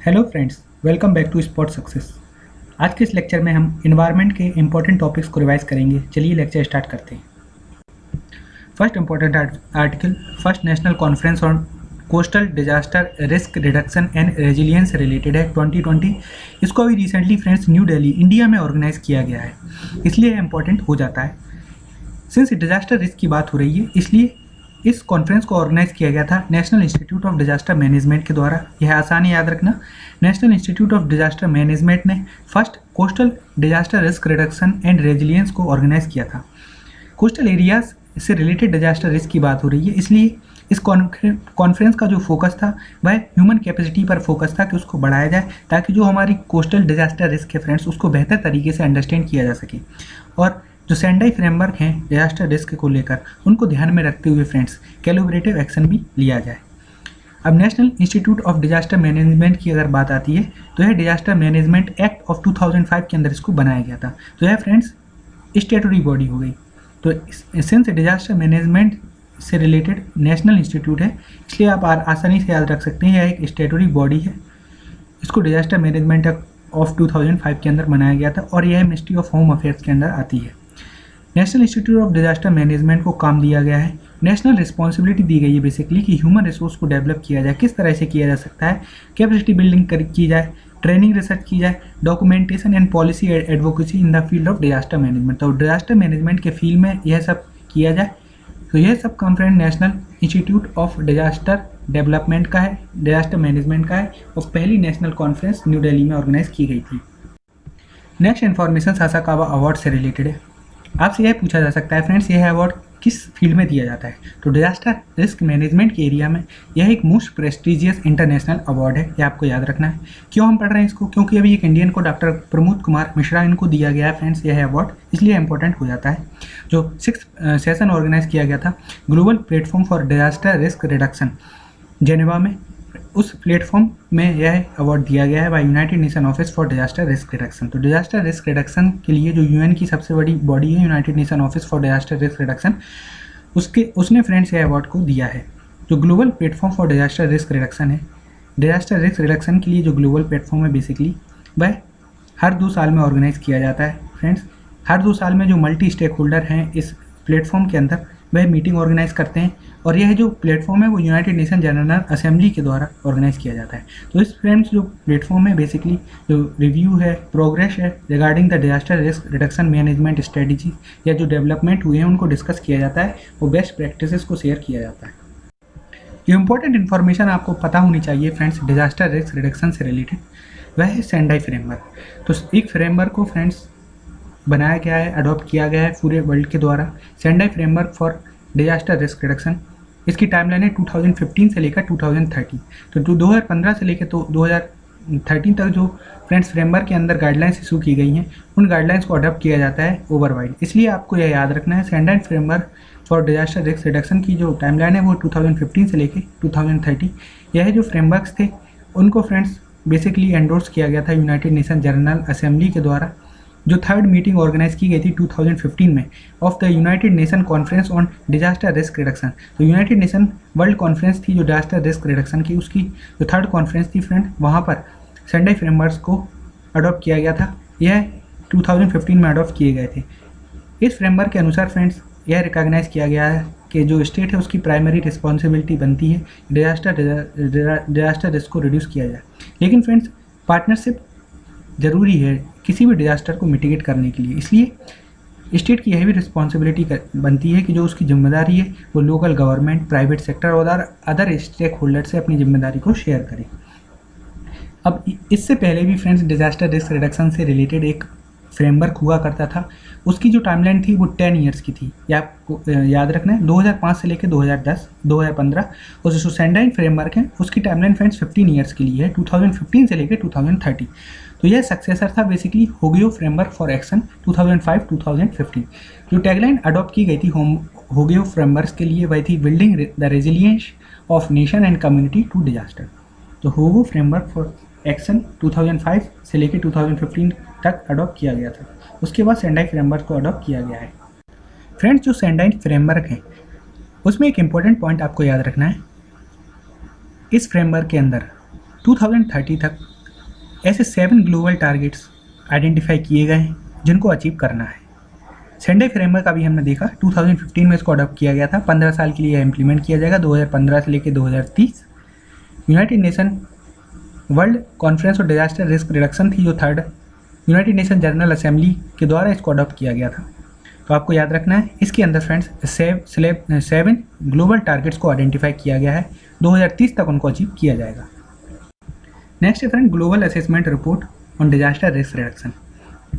Hello friends, welcome back to spot success. आज के इस लेक्चर में हम इन्वायरमेंट के इंपॉर्टेंट टॉपिक्स को रिवाइज करेंगे। चलिए लेक्चर स्टार्ट करते हैं। First important article, first national conference on coastal disaster risk reduction and resilience related है 2020। इसको अभी recently friends new Delhi India में ऑर्गेनाइज किया गया है, इसलिए इंपॉर्टेंट हो जाता है। सिंस डिजास्टर रिस्क की बात हो रही है, इसलिए इस कॉन्फ्रेंस को ऑर्गेनाइज किया गया था national institute of disaster management के द्वारा। यह आसानी याद रखना, national institute of disaster management ने first coastal disaster risk reduction and resilience को ऑर्गेनाइज किया था। कोस्टल एरियाज से रिलेटेड डिजास्टर रिस्क की बात हो रही है, इसलिए इस कॉन्फ्रेंस का जो फोकस था वह ह्यूमन कैपेसिटी पर फोकस था कि उसको बढ़ाया जाए, ताकि जो हमारी कोस्टल डिजास्टर रिस्क है फ्रेंड्स, उसको बेहतर तरीके से अंडरस्टैंड किया जा सके। और जो सेंडाई फ्रेमवर्क हैं डिजास्टर रिस्क को लेकर, उनको ध्यान में रखते हुए फ्रेंड्स कैलिब्रेटिव एक्शन भी लिया जाए। अब national institute of disaster management की अगर बात आती है, तो यह डिजास्टर मैनेजमेंट एक्ट ऑफ 2005 के अंदर इसको बनाया गया था। तो यह फ्रेंड्स स्टेटरी बॉडी हो गई। तो सिंस डिजास्टर मैनेजमेंट से रिलेटेड नेशनल इंस्टीट्यूट है, इसलिए आप आसानी से याद रख सकते हैं यह एक स्टेटरी बॉडी है। इसको डिजास्टर मैनेजमेंट एक्ट ऑफ 2005 के अंदर बनाया गया था और यह मिनिस्ट्री ऑफ होम अफेयर्स के अंदर आती है। National institute of disaster management को काम दिया गया है, नेशनल रिस्पॉन्सिबिलिटी दी गई है बेसिकली कि ह्यूमन रिसोर्स को डेवलप किया जाए, किस तरह से किया जा सकता है, कैपेसिटी बिल्डिंग की जाए, ट्रेनिंग रिसर्च की जाए, documentation and policy advocacy in the field of disaster management. तो डिजास्टर मैनेजमेंट के फील्ड में यह सब किया जाए। तो यह सब conference national institute of disaster development का है, डिजास्टर मैनेजमेंट का है, और पहली नेशनल कॉन्फ्रेंस न्यू दिल्ली में ऑर्गेनाइज की गई थी। नेक्स्ट इन्फॉर्मेशन सासाकावा अवार्ड से रिलेटेड है। आपसे यह पूछा जा सकता है फ्रेंड्स, यह अवार्ड किस फील्ड में दिया जाता है। तो डिजास्टर रिस्क मैनेजमेंट के एरिया में यह एक मोस्ट प्रेस्टिजियस इंटरनेशनल अवार्ड है, यह आपको याद रखना है। क्यों हम पढ़ रहे हैं इसको? क्योंकि अभी एक इंडियन को डॉक्टर प्रमोद कुमार मिश्रा इनको दिया गया है फ्रेंड्स यह अवार्ड, इसलिए इंपॉर्टेंट हो जाता है। जो 6th सेशन ऑर्गेनाइज किया गया था Global Platform for Disaster risk Reduction Geneva में, उस प्लेटफॉर्म में यह अवार्ड दिया गया है by United Nation Office for Disaster risk Reduction. तो डिजास्टर रिस्क रिडक्शन के लिए जो यूएन की सबसे बड़ी बॉडी है United Nation Office for Disaster risk Reduction, उसने फ्रेंड्स यह अवार्ड को दिया है। जो Global Platform for Disaster risk Reduction है, डिजास्टर रिस्क रिडक्शन के लिए जो ग्लोबल प्लेटफॉर्म है बेसिकली वह हर 2 साल में ऑर्गेनाइज किया जाता है फ्रेंड्स। हर 2 साल में जो मल्टी स्टेक होल्डर हैं इस प्लेटफॉर्म के अंदर, वह मीटिंग ऑर्गेनाइज करते हैं, और यह जो प्लेटफॉर्म है वो यूनाइटेड नेशन जनरल असेंबली के द्वारा ऑर्गेनाइज किया जाता है। तो इस फ्रेंड्स जो प्लेटफॉर्म है बेसिकली जो रिव्यू है, प्रोग्रेस है regarding the disaster risk reduction management strategy, या जो डेवलपमेंट हुए हैं उनको डिस्कस किया जाता है, वो बेस्ट प्रैक्टिसेस को शेयर किया जाता है। ये इंपॉर्टेंट इन्फॉर्मेशन आपको पता होनी चाहिए फ्रेंड्स डिजास्टर रिस्क रिडक्शन से रिलेटेड, वह है सेंडाई फ्रेमवर्क। तो एक फ्रेमवर्क को फ्रेंड्स बनाया गया है, अडॉप्ट किया गया है पूरे वर्ल्ड के द्वारा, Sendai framework for Disaster risk reduction. इसकी टाइमलाइन है 2015 से लेकर 2030। तो 2015 से लेकर तो 2013 तक जो फ्रेंड्स फ्रेमवर्क के अंदर गाइडलाइंस इशू की गई हैं, उन गाइडलाइंस को अडॉप्ट किया जाता है ओवरवाइड। इसलिए आपको यह याद रखना है Sendai framework for Disaster risk reduction की जो टाइमलाइन है वो 2015 से लेकर 2030। यह जो फ्रेमवर्क्स थे उनको फ्रेंड्स बेसिकली एंडोर्स किया गया था यूनाइटेड नेशन जनरल असेंबली के द्वारा। जो 3rd मीटिंग ऑर्गेनाइज की गई थी 2015 में of the United nation conference on disaster risk Reduction. तो यूनाइटेड नेशन वर्ल्ड कॉन्फ्रेंस थी जो डिजास्टर रिस्क रिडक्शन की, उसकी जो 3rd कॉन्फ्रेंस थी फ्रेंड, वहाँ पर सेंडाई फ्रेमवर्क को अडॉप्ट किया गया था। यह 2015 में अडॉप्ट किए गए थे। इस फ्रेमवर्क के अनुसार फ्रेंड्स यह रिकॉग्नाइज किया गया है कि जो स्टेट है उसकी प्राइमरी रिस्पॉन्सिबिलिटी बनती है डिजास्टर रिस्क को रिड्यूस किया जाए। लेकिन फ्रेंड्स पार्टनरशिप ज़रूरी है किसी भी डिजास्टर को मिटिगेट करने के लिए, इसलिए स्टेट की यह भी रिस्पॉन्सिबिलिटी बनती है कि जो उसकी जिम्मेदारी है वो लोकल गवर्नमेंट, प्राइवेट सेक्टर और अदर स्टेक होल्डर से अपनी जिम्मेदारी को शेयर करें। अब इससे पहले भी फ्रेंड्स डिजास्टर रिस्क रिडक्शन से रिलेटेड एक फ्रेमवर्क हुआ करता था, उसकी जो टाइमलाइन थी वो 10 ईयर्स की थी। या आपको याद रखना है 2005 से लेकर 2010 2015, और जो सेंडाई फ्रेमवर्क है उसकी टाइमलाइन फ्रेंड्स 15 ईयर्स के लिए है, 2015 से लेकर 2030। तो यह सक्सेसर था बेसिकली होगियो फ्रेमवर्क फॉर एक्शन 2005-2015। जो टैगलाइन अडॉप्ट की गई थी होगियो फ्रेमवर्क के लिए वह थी building the resilience of nation and community to disaster. तो होगो फ्रेमवर्क फॉर एक्शन 2005 से लेकर 2015 तक अडॉप्ट किया गया था। उसके बाद सेंडाई फ्रेमवर्क को अडॉप्ट किया गया है। फ्रेंड्स जो सेंडाई फ्रेमवर्क है उसमें एक इम्पॉर्टेंट पॉइंट आपको याद रखना है, इस फ्रेमवर्क के अंदर 2030 तक ऐसे 7 ग्लोबल टारगेट्स आइडेंटिफाई किए गए हैं जिनको अचीव करना है। सेंडाई फ्रेमवर्क का भी हमने देखा 2015 में इसको अडॉप्ट किया गया था। 15 साल के लिए इम्प्लीमेंट किया जाएगा 2015 से लेकर 2030। United nation world conference of disaster risk reduction थी जो 3rd United nation general assembly के द्वारा इसको अडॉप्ट किया गया था। तो आपको याद रखना है इसके अंदर फ्रेंड्स 7 ग्लोबल टारगेट्स को आइडेंटिफाई किया गया है, 2030 तक उनको अचीव किया जाएगा। नेक्स्ट है friend global assessment report on disaster risk reduction.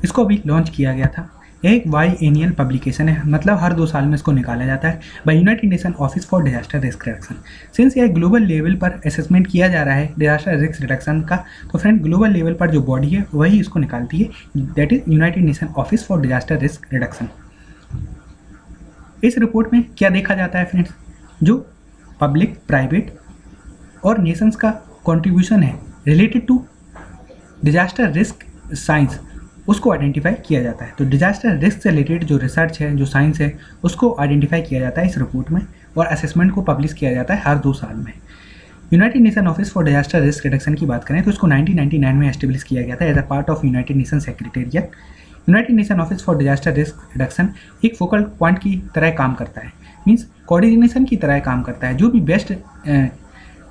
इसको अभी लॉन्च किया गया था। एक बाईएनियल पब्लिकेशन है, मतलब हर 2 साल में इसको निकाला जाता है by United Nation Office for Disaster risk Reduction. Since यह ग्लोबल लेवल पर असेसमेंट किया जा रहा है डिजास्टर रिस्क रिडक्शन का, तो फ्रेंड ग्लोबल लेवल पर जो बॉडी है वही इसको निकालती है, that is United Nation Office for Disaster risk Reduction. इस रिपोर्ट में क्या देखा जाता है फ्रेंड्स, जो पब्लिक, प्राइवेट और नेशंस का कंट्रीब्यूशन है related to disaster risk science, उसको आइडेंटिफाई किया जाता है। तो डिजास्टर रिस्क से रिलेटेड जो रिसर्च है, जो साइंस है, उसको आइडेंटिफाई किया जाता है इस रिपोर्ट में, और असेसमेंट को पब्लिश किया जाता है हर 2 साल में। United Nation Office for Disaster risk reduction की बात करें तो इसको 1999 में एस्टेब्लिश किया गया था as a part of United Nation Secretariat. United Nation Office for Disaster risk Reduction एक फोकल पॉइंट की तरह काम करता है, मीन्स कोऑर्डिनेशन की तरह काम करता है। जो भी बेस्ट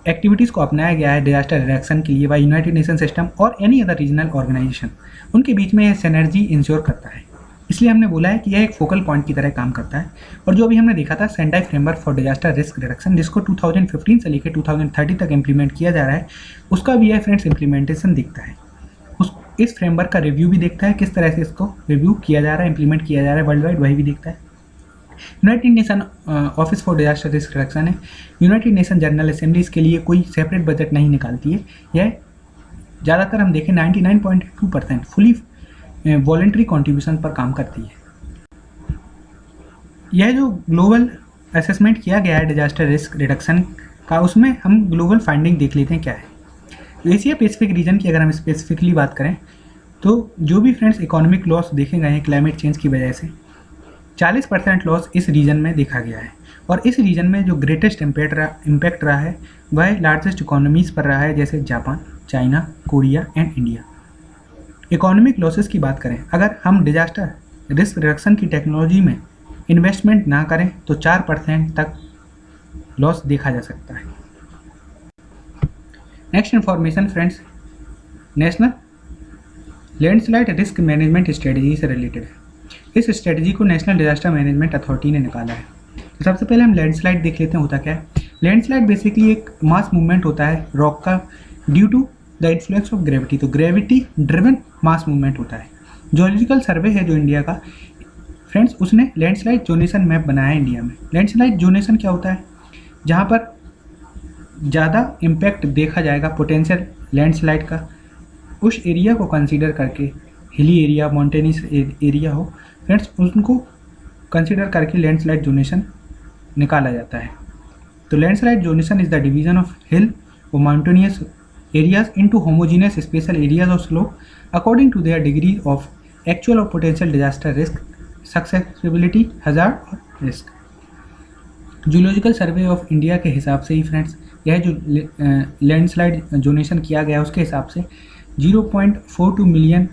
एक्टिविटीज़ को अपनाया गया है डिजास्टर रिडक्शन के लिए बाय यूनाइटेड नेशन सिस्टम और एनी अदर रीजनल ऑर्गेनाइजेशन, उनके बीच में यह सिनर्जी इंश्योर करता है। इसलिए हमने बोला है कि यह एक फोकल पॉइंट की तरह काम करता है। और जो अभी हमने देखा था Sendai framework for Disaster risk reduction, जिसको 2015 से लेकर 2030 तक इम्प्लीमेंट किया जा रहा है, उसका भी यह फ्रेंड्स इम्प्लीमेंटेशन दिखता है। इस फ्रेमवर्क का रिव्यू भी देखता है, किस तरह से इसको रिव्यू किया जा रहा है, इम्प्लीमेंट किया जा रहा है वर्ल्ड वाइड, वही भी देखता है। United Nation Office for Disaster risk Reduction है, यूनाइटेड नेशन जनरल असेंबली इसके लिए कोई सेपरेट बजट नहीं निकालती है। यह ज़्यादातर हम देखें 99.2% फुली वॉलंटरी कॉन्ट्रीब्यूशन पर काम करती है। यह जो ग्लोबल असेसमेंट किया गया है डिजास्टर रिस्क रिडक्शन का, उसमें हम ग्लोबल फाइंडिंग देख लेते हैं क्या है। एशिया पैसिफिक रीजन की अगर हम स्पेसिफिकली बात करें तो जो भी फ्रेंड्स इकोनॉमिक लॉस देखे गए हैं क्लाइमेट चेंज की वजह से, 40% लॉस इस रीजन में देखा गया है। और इस रीजन में जो ग्रेटेस्ट इम्पैक्ट रहा है वह लार्जेस्ट इकोनॉमीज़ पर रहा है, जैसे Japan, China, Korea and India. Economic losses की बात करें, अगर हम डिजास्टर रिस्क रिडक्शन की टेक्नोलॉजी में इन्वेस्टमेंट ना करें तो 4% तक लॉस देखा जा सकता है। Next information friends national landslide risk management strategy से रिलेटेड है। इस स्ट्रेटजी को नेशनल डिजास्टर मैनेजमेंट अथॉरिटी ने निकाला है। तो सबसे पहले हम लैंडस्लाइड देख लेते हैं होता क्या है। लैंडस्लाइड बेसिकली एक मास मूवमेंट होता है रॉक का due to the influence of gravity. तो ग्रेविटी ड्रिवन मास मूवमेंट होता है। जियोलॉजिकल सर्वे है जो इंडिया का फ्रेंड्स, उसने लैंडस्लाइड जोनेशन मैप बनाया है इंडिया में। लैंडस्लाइड जोनेशन क्या होता है, जहाँ पर ज़्यादा इम्पैक्ट देखा जाएगा पोटेंशियल लैंडस्लाइड का, उस एरिया को कंसीडर करके, हिली एरिया, माउंटेनियस एरिया हो फ्रेंड्स, उनको कंसीडर करके लैंडस्लाइड जोनेशन निकाला जाता है। तो landslide zonation is the division of hill और mountainous areas into homogeneous special areas of slope according to their degree of actual और potential disaster risk, susceptibility, hazard और risk. Geological survey of India के हिसाब से ही friends यह जो landslide zonation किया गया उसके हिसाब से 0.42 मिलियन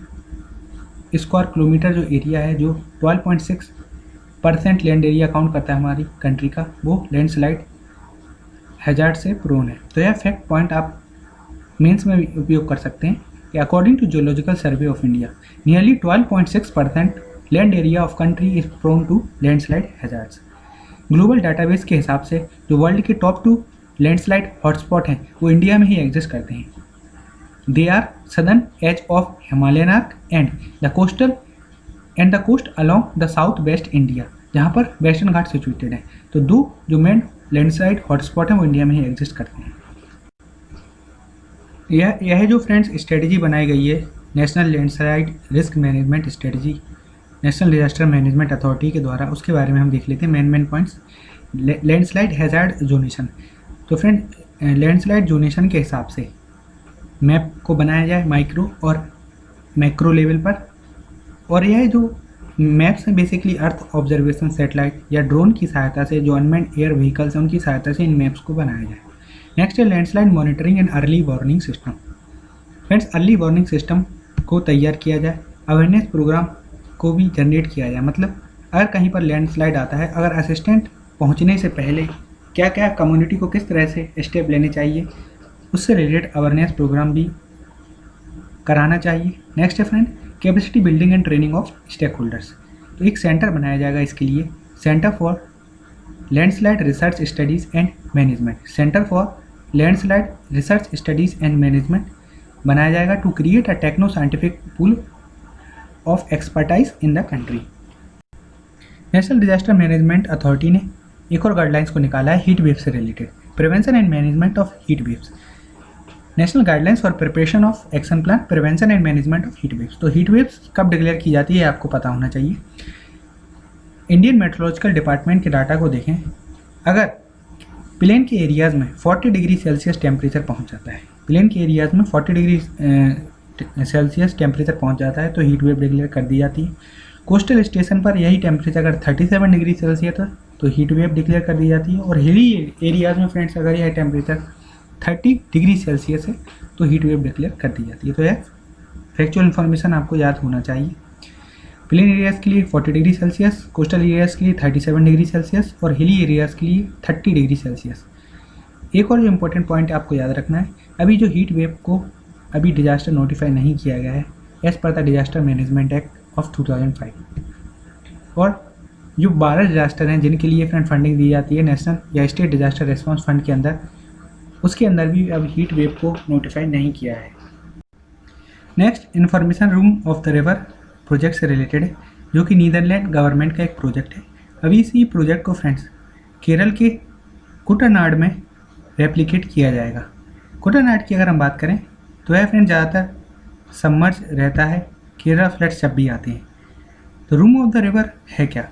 स्क्वायर किलोमीटर जो एरिया है, जो 12.6% लैंड एरिया काउंट करता है हमारी कंट्री का, वो लैंडस्लाइड हैजार्ड से प्रोन है। तो यह फैक्ट पॉइंट आप मेंस में भी उपयोग कर सकते हैं कि according to Geological survey of India nearly 12.6% land area of country is prone to landslide hazards. Global database के हिसाब से जो वर्ल्ड के टॉप 2 लैंडस्लाइड हॉटस्पॉट हैं वो इंडिया में ही एग्जिस्ट करते हैं। They are southern edge of Himalayan arc and the coast along the south west India, जहाँ पर वेस्टर्न घाट सिचुएटेड है। तो 2 जो मेन लैंडस्लाइड हॉटस्पॉट हैं वो इंडिया में ही एग्जिस्ट करते हैं। यह जो फ्रेंड्स स्ट्रेटजी बनाई गई है national landslide risk management strategy national Disaster Management authority के द्वारा, उसके बारे में हम देख लेते हैं main points. Landslide hazard zonation. तो फ्रेंड लैंडस्लाइड जोनेशन के हिसाब से मैप को बनाया जाए माइक्रो और मैक्रो लेवल पर, और यह जो मैप्स हैं बेसिकली अर्थ ऑब्जर्वेशन सैटेलाइट या ड्रोन की सहायता से, जो अनमैन्ड एयर व्हीकल्स हैं उनकी सहायता से इन मैप्स को बनाया जाए। नेक्स्ट है landslide monitoring and early warning system. Friends early warning system को तैयार किया जाए, अवेयरनेस प्रोग्राम को भी जनरेट किया जाए। मतलब अगर कहीं पर लैंडस्लाइड आता है, अगर असिस्टेंट पहुंचने से पहले क्या क्या कम्युनिटी को किस तरह से स्टेप लेने चाहिए, उससे रिलेटेड अवेयरनेस प्रोग्राम भी कराना चाहिए। नेक्स्ट है friend capacity building and training of stakeholders. तो एक सेंटर बनाया जाएगा इसके लिए, centre for landslide research studies and management. Centre for landslide research studies and management बनाया जाएगा to create a techno scientific pool of expertise in the country. National Disaster Management Authority ने एक और गाइडलाइंस को निकाला है हीट वेव से related, prevention and management of heat waves. National guidelines for preparation of action plan, prevention and management of heat waves. तो heat waves कब declare की जाती है आपको पता होना चाहिए। इंडियन मेट्रोलॉजिकल डिपार्टमेंट के डाटा को देखें, अगर प्लेन के एरियाज़ में 40 डिग्री सेल्सियस टेम्परेचर पहुंच जाता है, प्लेन के एरियाज़ में 40 डिग्री सेल्सियस टेम्परेचर पहुंच जाता है तो हीट वेव डिक्लेयर कर दी जाती है। कोस्टल स्टेशन पर यही टेम्परेचर अगर 37 डिग्री सेल्सियस है तो हीट वेव डिक्लेयर कर दी जाती है। और हिली एरियाज़ में फ्रेंड्स अगर यह टेम्परेचर 30 डिग्री सेल्सियस है तो हीट वेव डिक्लेयर कर दी जाती है। तो यह फैक्चुअल इन्फॉर्मेशन आपको याद होना चाहिए। प्लेन एरियाज़ के लिए 40 डिग्री सेल्सियस, कोस्टल एरियाज़ के लिए 37 डिग्री सेल्सियस और हिली एरियाज़ के लिए 30 डिग्री सेल्सियस। एक और जो इम्पोर्टेंट पॉइंट आपको याद रखना है, अभी जो हीट वेव को अभी डिजास्टर नोटिफाई नहीं किया गया है as per the disaster management act of 2005। और जो 12 डिजास्टर हैं जिनके लिए फ्रेंड फंडिंग दी जाती है नेशनल या स्टेट डिजास्टर रिस्पॉन्स फंड के अंदर, उसके अंदर भी अब हीट वेव को नोटिफाई नहीं किया है। Next information room of the river project से रिलेटेड है, जो कि नीदरलैंड गवर्नमेंट का एक प्रोजेक्ट है। अभी इसी प्रोजेक्ट को फ्रेंड्स केरल के कुटनाड में रेप्लिकेट किया जाएगा। कुटनाड की अगर हम बात करें तो यह फ्रेंड ज़्यादातर सबमर्ज रहता है, केरला फ्लड्स जब भी आते हैं। तो रूम ऑफ द रिवर है क्या?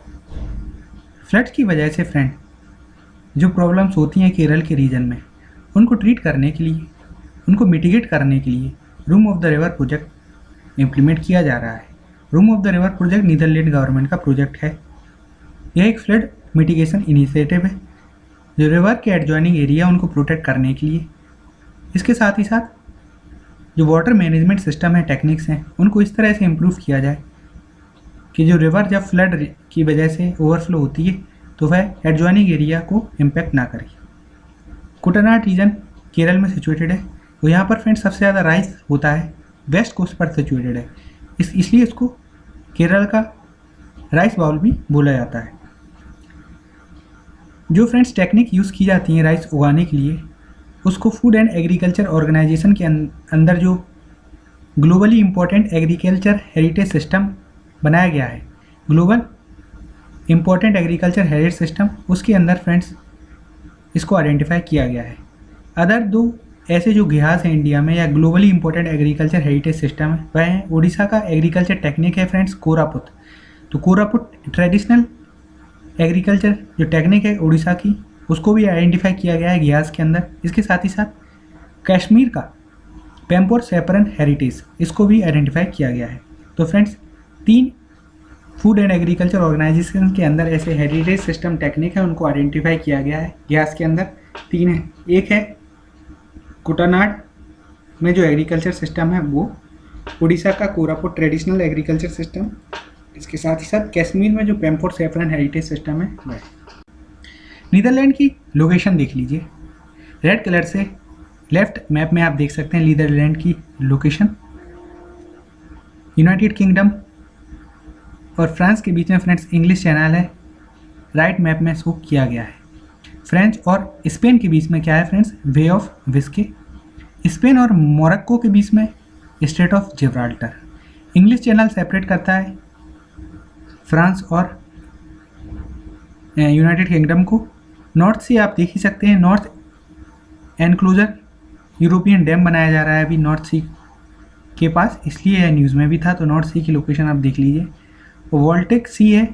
फ्लड्स की वजह से फ्रेंड जो प्रॉब्लम्स होती हैं केरल के रीजन में, उनको ट्रीट करने के लिए, उनको मिटिगेट करने के लिए room of the river project implement किया जा रहा है। Room of the river project Netherland government का प्रोजेक्ट है। यह एक फ्लड मिटिगेशन इनिशिएटिव है जो रिवर के एडजॉइनिंग एरिया उनको प्रोटेक्ट करने के लिए, इसके साथ ही साथ जो वाटर मैनेजमेंट सिस्टम है, टेक्निक्स हैं, उनको इस तरह से इम्प्रूव किया जाए कि जो रिवर जब फ्लड की वजह से ओवरफ्लो होती है तो वह एडजॉइनिंग एरिया को इम्पेक्ट ना करे। कुटनाड रीजन केरल में सिचुएटेड है, तो यहाँ पर फ्रेंड्स सबसे ज़्यादा राइस होता है, वेस्ट कोस्ट पर सिचुएटेड है, इसलिए इसको केरल का राइस बाउल भी बोला जाता है। जो फ्रेंड्स टेक्निक यूज़ की जाती हैं राइस उगाने के लिए, उसको फूड एंड एग्रीकल्चर ऑर्गेनाइजेशन के अंदर जो globally important agriculture heritage system बनाया गया है, global important agriculture heritage system, उसके अंदर फ्रेंड्स इसको आइडेंटिफाई किया गया है। अदर दो ऐसे जो घियास हैं इंडिया में या globally important agriculture heritage system है, वह है उड़ीसा का एग्रीकल्चर टेक्निक है फ्रेंड्स कोरापुट। तो कोरापुट ट्रेडिशनल एग्रीकल्चर जो टेक्निक है उड़ीसा की, उसको भी आइडेंटिफाई किया गया है घियास के अंदर। इसके साथ ही साथ कश्मीर का पेम्पोर सेपरन हेरिटेज, इसको भी आइडेंटिफाई किया गया है। तो friends 3 Food and Agriculture Organisation के अंदर ऐसे हेरिटेज सिस्टम टेक्निक है, उनको आइडेंटिफाई किया गया है। घियास के अंदर 3 है, एक है कुटनाड में जो एग्रीकल्चर सिस्टम है वो, उड़ीसा का कोरापुट ट्रेडिशनल एग्रीकल्चर सिस्टम, इसके साथ ही साथ कश्मीर में जो पेम्पोर सेफरन हेरिटेज सिस्टम है वह। नीदरलैंड की लोकेशन देख लीजिए, रेड कलर से लेफ्ट मैप में आप देख सकते हैं नीदरलैंड की लोकेशन। यूनाइटेड किंगडम और फ्रांस के बीच में फ्रेंड्स इंग्लिश चैनल है, राइट मैप में शो किया गया है। फ्रेंच और स्पेन के बीच में क्या है friends, way of whisky. Spain और मोरक्को के बीच में straight of Gibraltar. English channel separate करता है फ्रांस और यूनाइटेड किंगडम को। नॉर्थ सी आप देख ही सकते हैं, नॉर्थ एनक्लोजर यूरोपियन डैम बनाया जा रहा है अभी नॉर्थ सी के पास, इसलिए यह न्यूज़ में भी था। तो नॉर्थ सी की लोकेशन आप देख लीजिए। वॉल्टिक सी है,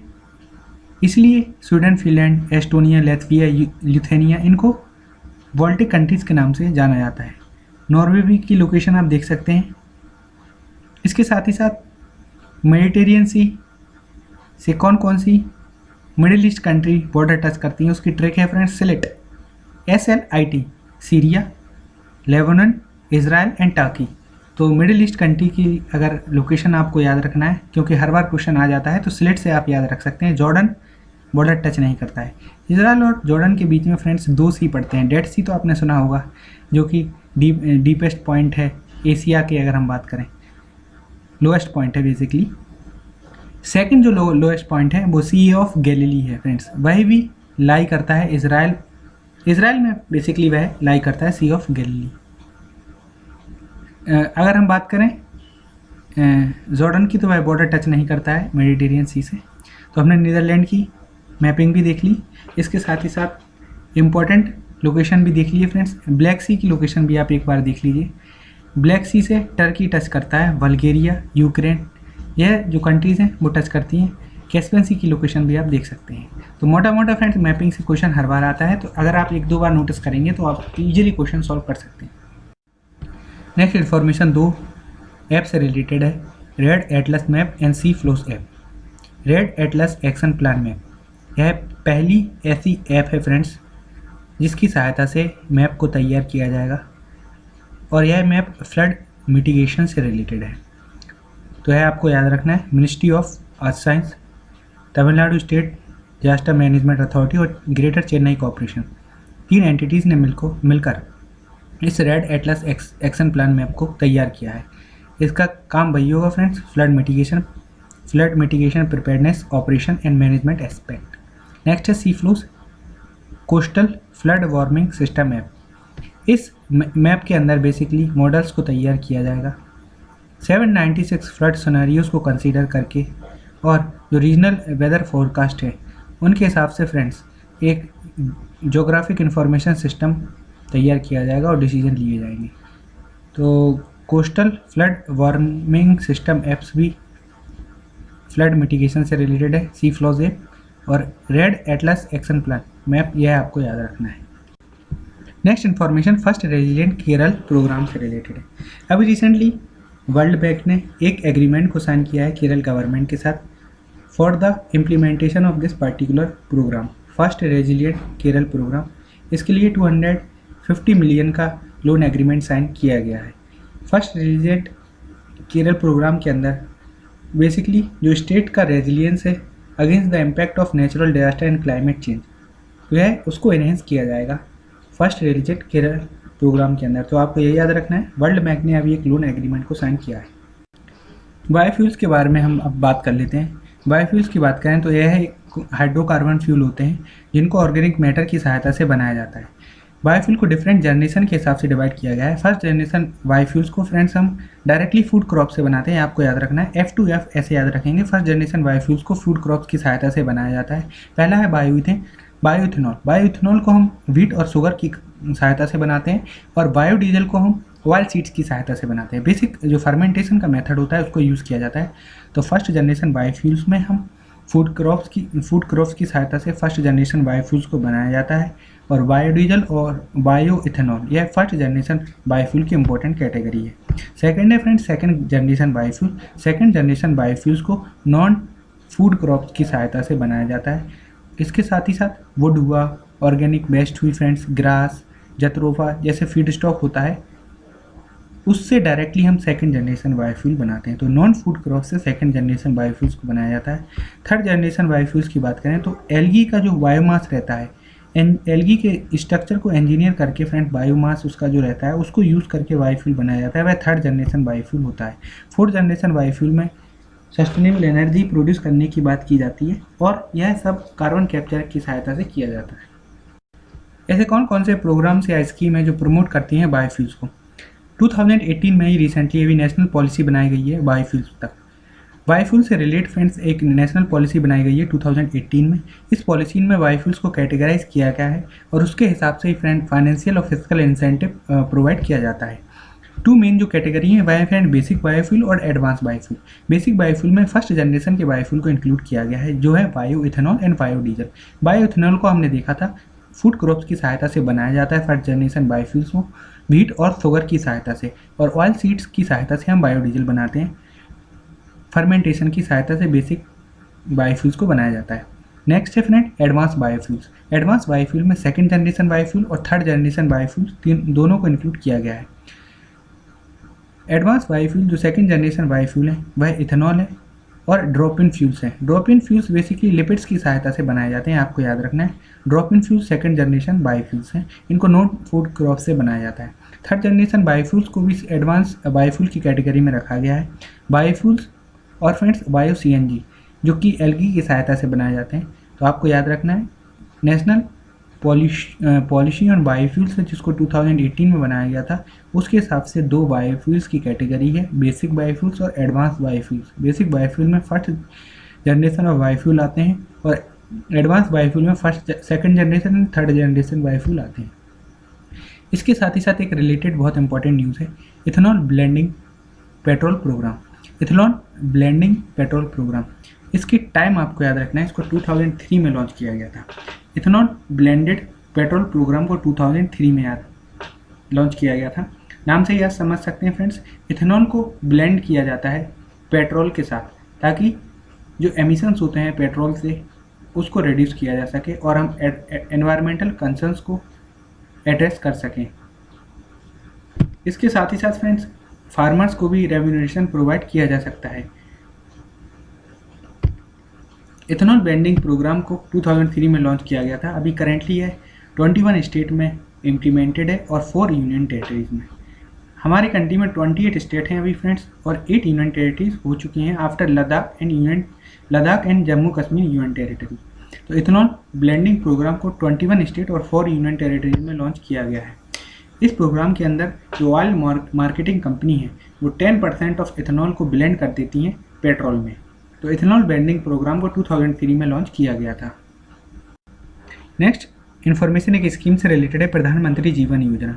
इसलिए Sweden, Finland, Estonia, Latvia, Lithuania, इनको वॉल्टिक कंट्रीज़ के नाम से जाना जाता है। नॉर्वे भी की लोकेशन आप देख सकते हैं। इसके साथ ही साथ मेडिटेरियन सी से कौन कौन सी middle east country border touch करती हैं, उसकी ट्रैक है फ्रेंड्स सिलेट, SLIT, Syria, Lebanon, Israel and Turkey. तो मिडिल ईस्ट कंट्री की अगर लोकेशन आपको याद रखना है, क्योंकि हर बार क्वेश्चन आ जाता है, तो सिलेट से आप याद रख सकते हैं। जॉर्डन बॉर्डर टच नहीं करता है। इजराइल और जॉर्डन के बीच में फ्रेंड्स 2 सी पड़ते हैं। डेड सी तो आपने सुना होगा, जो कि डीपेस्ट पॉइंट है एशिया के, अगर हम बात करें लोएस्ट पॉइंट है बेसिकली। सेकंड जो लोएस्ट पॉइंट है वो सी ऑफ गैलीली है फ्रेंड्स, वही भी लाई करता है इजराइल में, बेसिकली वह लाई करता है सी ऑफ गैलीली। अगर हम बात करें जॉर्डन की, तो वह बॉर्डर टच नहीं करता है मेडिटेरियन सी से। तो हमने नीदरलैंड की मैपिंग भी देख ली, इसके साथ ही साथ इम्पोर्टेंट लोकेशन भी देख लिए फ्रेंड्स। ब्लैक सी की लोकेशन भी आप एक बार देख लीजिए। ब्लैक सी से टर्की टच करता है, बल्गेरिया, यूक्रेन, यह जो कंट्रीज़ हैं वो टच करती हैं। कैस्पियन सी की लोकेशन भी आप देख सकते हैं। तो मोटा मोटा फ्रेंड्स मैपिंग से क्वेश्चन हर बार आता है, तो अगर आप 1-2 बार नोटिस करेंगे तो आप इजीली क्वेश्चन सॉल्व कर सकते हैं। नेक्स्ट इन्फॉर्मेशन 2 ऐप से रिलेटेड है, red atlas map and sea flows app. Red atlas action plan map, यह पहली ऐसी ऐप है फ्रेंड्स जिसकी सहायता से मैप को तैयार किया जाएगा, और यह मैप फ्लड मिटिगेशन से रिलेटेड है। तो यह आपको याद रखना है। Ministry of earth science, Tamil Nadu state disaster Management authority और ग्रेटर चेन्नई कॉर्पोरेशन, 3 एंटिटीज़ ने मिलकर इस red atlas action plan map को तैयार किया है। इसका काम वही होगा friends, flood mitigation preparedness operation and management aspect. Next है सी flows coastal flood warming system map. इस मैप के अंदर बेसिकली मॉडल्स को तैयार किया जाएगा 796 फ्लड सिनेरियोज को कंसीडर करके, और जो रीजनल वेदर फोरकास्ट है उनके हिसाब से फ्रेंड्स एक जोग्राफिक इंफॉर्मेशन सिस्टम तैयार किया जाएगा और डिसीजन लिए जाएंगे। तो coastal flood warming system apps भी फ्लड मिटिगेशन से रिलेटेड है, सी फ्लोज ऐप, और red atlas action plan map, यह आपको याद रखना है। Next information first resilient Kerala programme से रिलेटेड है। अभी रिसेंटली वर्ल्ड बैंक ने एक एग्रीमेंट को साइन किया है केरल गवर्नमेंट के साथ for the implementation of this particular programme, first resilient Kerala programme. इसके लिए 250 मिलियन का लोन एग्रीमेंट साइन किया गया है। फर्स्ट रेजिलिएंट केरल प्रोग्राम के अंदर बेसिकली जो स्टेट का रेजिलियंस है against the impact of natural disaster and climate change, वह उसको एनहेंस किया जाएगा फर्स्ट रेजिलिएंट केरल प्रोग्राम के अंदर। तो आपको ये याद रखना है, वर्ल्ड बैंक ने अभी एक लोन एग्रीमेंट को साइन किया है। बायोफ्यूल्स के बारे में हम अब बात कर लेते हैं। बायोफ्यूल्स की बात करें तो यह है हाइड्रोकार्बन फ्यूल होते हैं जिनको ऑर्गेनिक मैटर की सहायता से बनाया जाता है। बायोफ्यूल को डिफरेंट जनरेशन के हिसाब से डिवाइड किया गया है। फर्स्ट जनरेशन बायोफ्यूल्स को फ्रेंड्स हम डायरेक्टली फूड क्रॉप से बनाते हैं, आपको याद रखना है F2F ऐसे याद रखेंगे। फर्स्ट जनरेशन बायोफ्यूल्स को फूड क्रॉप्स की सहायता से बनाया जाता है। पहला है बायोइथेनॉल को हम व्हीट और शुगर की सहायता से बनाते हैं, और बायोडीजल को हम ऑयल सीड्स की सहायता से बनाते हैं। बेसिक जो फर्मेंटेशन का मेथड होता है उसको यूज़ किया जाता है। तो फर्स्ट जनरेशन बायोफ्यूल्स में हम फूड क्रॉप्स की सहायता से फर्स्ट जनरेशन बायोफ्यूल्स को बनाया जाता है, और बायोडीजल और बायोइथेनॉल यह फर्स्ट जनरेशन बायोफ्यूल की इंपॉर्टेंट कैटेगरी है। सेकंड है friends second generation biofuel. Second generation biofuels को नॉन फूड क्रॉप्स की सहायता से बनाया जाता है। इसके साथ ही साथ वुड हुआ, ऑर्गेनिक वेस्ट हुई फ्रेंड्स, ग्रास, जत्रोफा जैसे फीड स्टॉक होता है, उससे डायरेक्टली हम सेकंड जनरेशन बायोफ्यूल बनाते हैं। तो नॉन फूड क्रॉप से सेकंड जनरेशन बायोफ्यूल्स को बनाया जाता है। थर्ड जनरेशन बायोफ्यूल्स की बात करें तो एल्गी का जो बायोमास रहता है, एल्गी के स्ट्रक्चर को इंजीनियर करके फ्रेंड बायोमास उसका जो रहता है उसको यूज़ करके बायोफ्यूल बनाया जाता है, वह थर्ड जनरेशन बायोफ्यूल होता है। फोर्थ जनरेशन बायोफ्यूल में सस्टेनेबल एनर्जी प्रोड्यूस करने की बात की जाती है, और यह सब कार्बन कैप्चर की सहायता से किया जाता है। ऐसे कौन कौन से प्रोग्राम्स या स्कीम है जो प्रमोट करती हैं बायोफ्यूल्स को। 2018 में ही रिसेंटली अभी नेशनल पॉलिसी बनाई गई है बायोफ्यूल्स तक। बायोफ्यूल से रिलेट फ्रेंड्स एक नेशनल पॉलिसी बनाई गई है 2018 में। इस पॉलिसी में बायोफ्यूल्स को कैटेगराइज किया गया है, और उसके हिसाब से ही फ्रेंड फाइनेंशियल और फिजिकल इंसेंटिव प्रोवाइड किया जाता है। 2 मेन जो कैटेगरी हैं वह है फ्रेंड बेसिक बायोफ्यूल और एडवांस बायोफ्यूल। बेसिक बायोफ्यूल में फर्स्ट जनरेशन के बायोफ्यूल को इंक्लूड किया गया है, जो है बायोइथेनॉल एंड बायोडीजल। बायोइथेनॉल को हमने देखा था फूड क्रॉप्स की सहायता से बनाया जाता है फर्स्ट जनरेशन बायोफ्यूल्स को, व्हीट और शुगर की सहायता से, और ऑयल सीड्स की सहायता से हम बायोडीजल बनाते हैं। फर्मेंटेशन की सहायता से बेसिक बायोफ्यूल्स को बनाया जाता है। नेक्स्ट है friend advance biofuels. Advance biofuel में सेकंड जनरेशन बायोफ्यूल और थर्ड जनरेशन बायोफ्यूल्स दोनों को इंक्लूड किया गया है। एडवांस बायोफ्यूल जो सेकंड जनरेशन बायोफ्यूल है वह इथेनॉल है और ड्रॉप इन फ्यूल्स हैं। Drop in fuels basically lipids की सहायता से बनाए जाते हैं, आपको याद रखना है। Drop in fuels second generation biofuels हैं, इनको नॉन फूड क्रॉप से बनाया जाता है। थर्ड जनरेशन बायोफ्यूल्स को भी एडवांस बायोफ्यूल की कैटेगरी में रखा गया है। बायोफ्यूल्स और फ्रेंड्स बायो सीएनजी जो कि एल्गी की सहायता से बनाए जाते हैं। तो आपको याद रखना है नेशनल पॉलिसी ऑन बायोफ्यूल्स जिसको 2018 में बनाया गया था, उसके हिसाब से दो बायोफ्यूल्स की कैटेगरी है, बेसिक बायोफ्यूल्स और एडवांस बायोफ्यूल्स। बेसिक बायोफ्यूल में फर्स्ट जनरेशन ऑफ बायोफ्यूल आते हैं और एडवांस बायोफ्यूल में first second generation and third generation biofuel आते हैं। इसके साथ ही साथ एक रिलेटेड बहुत इंपॉर्टेंट न्यूज़ है, ethanol blending petrol programme. Ethanol blending petrol programme, इसकी टाइम आपको याद रखना है, इसको 2003 में लॉन्च किया गया था। इथेनॉल ब्लेंडेड पेट्रोल प्रोग्राम को 2003 में लॉन्च किया गया था। नाम से ही आप समझ सकते हैं फ्रेंड्स, इथेनॉल को ब्लेंड किया जाता है पेट्रोल के साथ ताकि जो एमिशंस होते हैं पेट्रोल से उसको रिड्यूस किया जा सके और हम एनवायरमेंटल कंसर्न्स को एड्रेस कर सकें। इसके साथ ही साथ फ्रेंड्स फार्मर्स को भी रेम्यूनरेशन प्रोवाइड किया जा सकता है। इथेनॉल ब्लेंडिंग प्रोग्राम को 2003 में लॉन्च किया गया था। अभी करेंटली है 21 स्टेट में इम्प्लीमेंटेड है और 4 यूनियन टेरिटरीज में। हमारे कंट्री में 28 स्टेट हैं अभी फ्रेंड्स और 8 यूनियन टेरिटरीज हो चुकी हैं after Ladakh and Jammu Kashmir union territory. तो इथेनॉल ब्लेंडिंग प्रोग्राम को 21 स्टेट और 4 यूनियन टेरिटरीज में लॉन्च किया गया है। इस प्रोग्राम के अंदर जो ऑयल मार्केटिंग कंपनी है वो 10% ऑफ इथेनॉल को ब्लेंड कर देती हैं पेट्रोल में। तो इथेनॉल ब्लेंडिंग प्रोग्राम को 2003 में लॉन्च किया गया था। नेक्स्ट इन्फॉर्मेशन एक स्कीम से रिलेटेड है, प्रधानमंत्री जीवन योजना।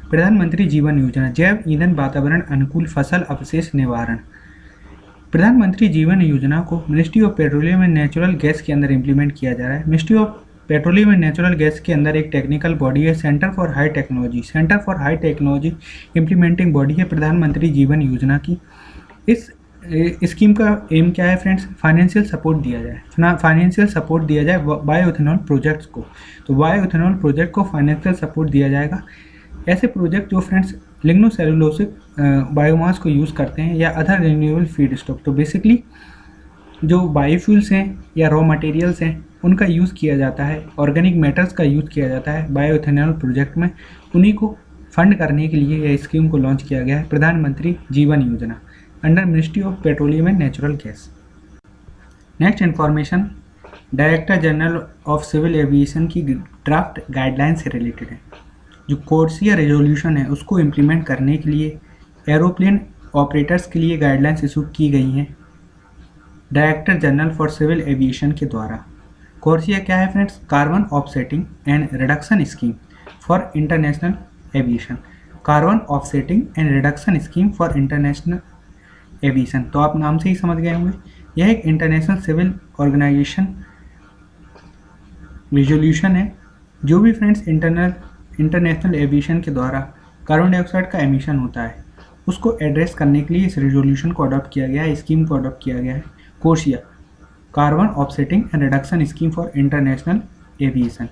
प्रधानमंत्री जीवन योजना जैव ईंधन वातावरण अनुकूल फसल अवशेष निवारण। प्रधानमंत्री जीवन योजना को ministry of Petroleum and Natural gas के अंदर इम्प्लीमेंट किया जा रहा है। Ministry of Petroleum and Natural gas के अंदर एक टेक्निकल बॉडी है centre for high technology. Centre for high technology implementing body है प्रधानमंत्री जीवन योजना की। इस स्कीम का एम क्या है फ्रेंड्स, फाइनेंशियल सपोर्ट दिया जाए, फाइनेंशियल सपोर्ट दिया जाए बायोइथेनॉल प्रोजेक्ट्स को। तो बायोइथेनॉल प्रोजेक्ट को फाइनेंशियल सपोर्ट दिया जाएगा। ऐसे प्रोजेक्ट जो फ्रेंड्स लिग्नोसेलुलोसिक बायोमास को यूज़ करते हैं या अदर रिन्यूएबल फीड स्टॉक। तो बेसिकली जो बायोफ्यूल्स हैं या रॉ मटेरियल्स हैं उनका यूज़ किया जाता है, ऑर्गेनिक मैटर्स का यूज़ किया जाता है बायोइथेनॉल प्रोजेक्ट में। उन्हीं को फंड करने के लिए यह स्कीम को लॉन्च किया गया है, Pradhan Mantri Jivan Yojana, under ministry of Petroleum and Natural Gas. Next information Director General of Civil Aviation की ड्राफ्ट गाइडलाइन से रिलेटेड है। जो कोर्सिया रेजोल्यूशन है उसको इम्प्लीमेंट करने के लिए एरोप्लेन ऑपरेटर्स के लिए गाइडलाइंस इशू की गई हैं Director General for Civil Aviation के द्वारा। कोर्सिया क्या है friends, carbon offsetting and reduction scheme for international aviation. Carbon offsetting and reduction scheme for international aviation, तो आप नाम से ही समझ गए होंगे। यह एक इंटरनेशनल सिविल ऑर्गेनाइजेशन रिजोल्यूशन है। जो भी फ्रेंड्स इंटरनेशनल एविएशन के द्वारा कार्बन डाइऑक्साइड का एमिशन होता है उसको एड्रेस करने के लिए इस रेजोल्यूशन को अडॉप्ट किया गया है, स्कीम को अडॉप्ट किया गया है। कोर्सिया carbon offsetting and reduction scheme for international aviation.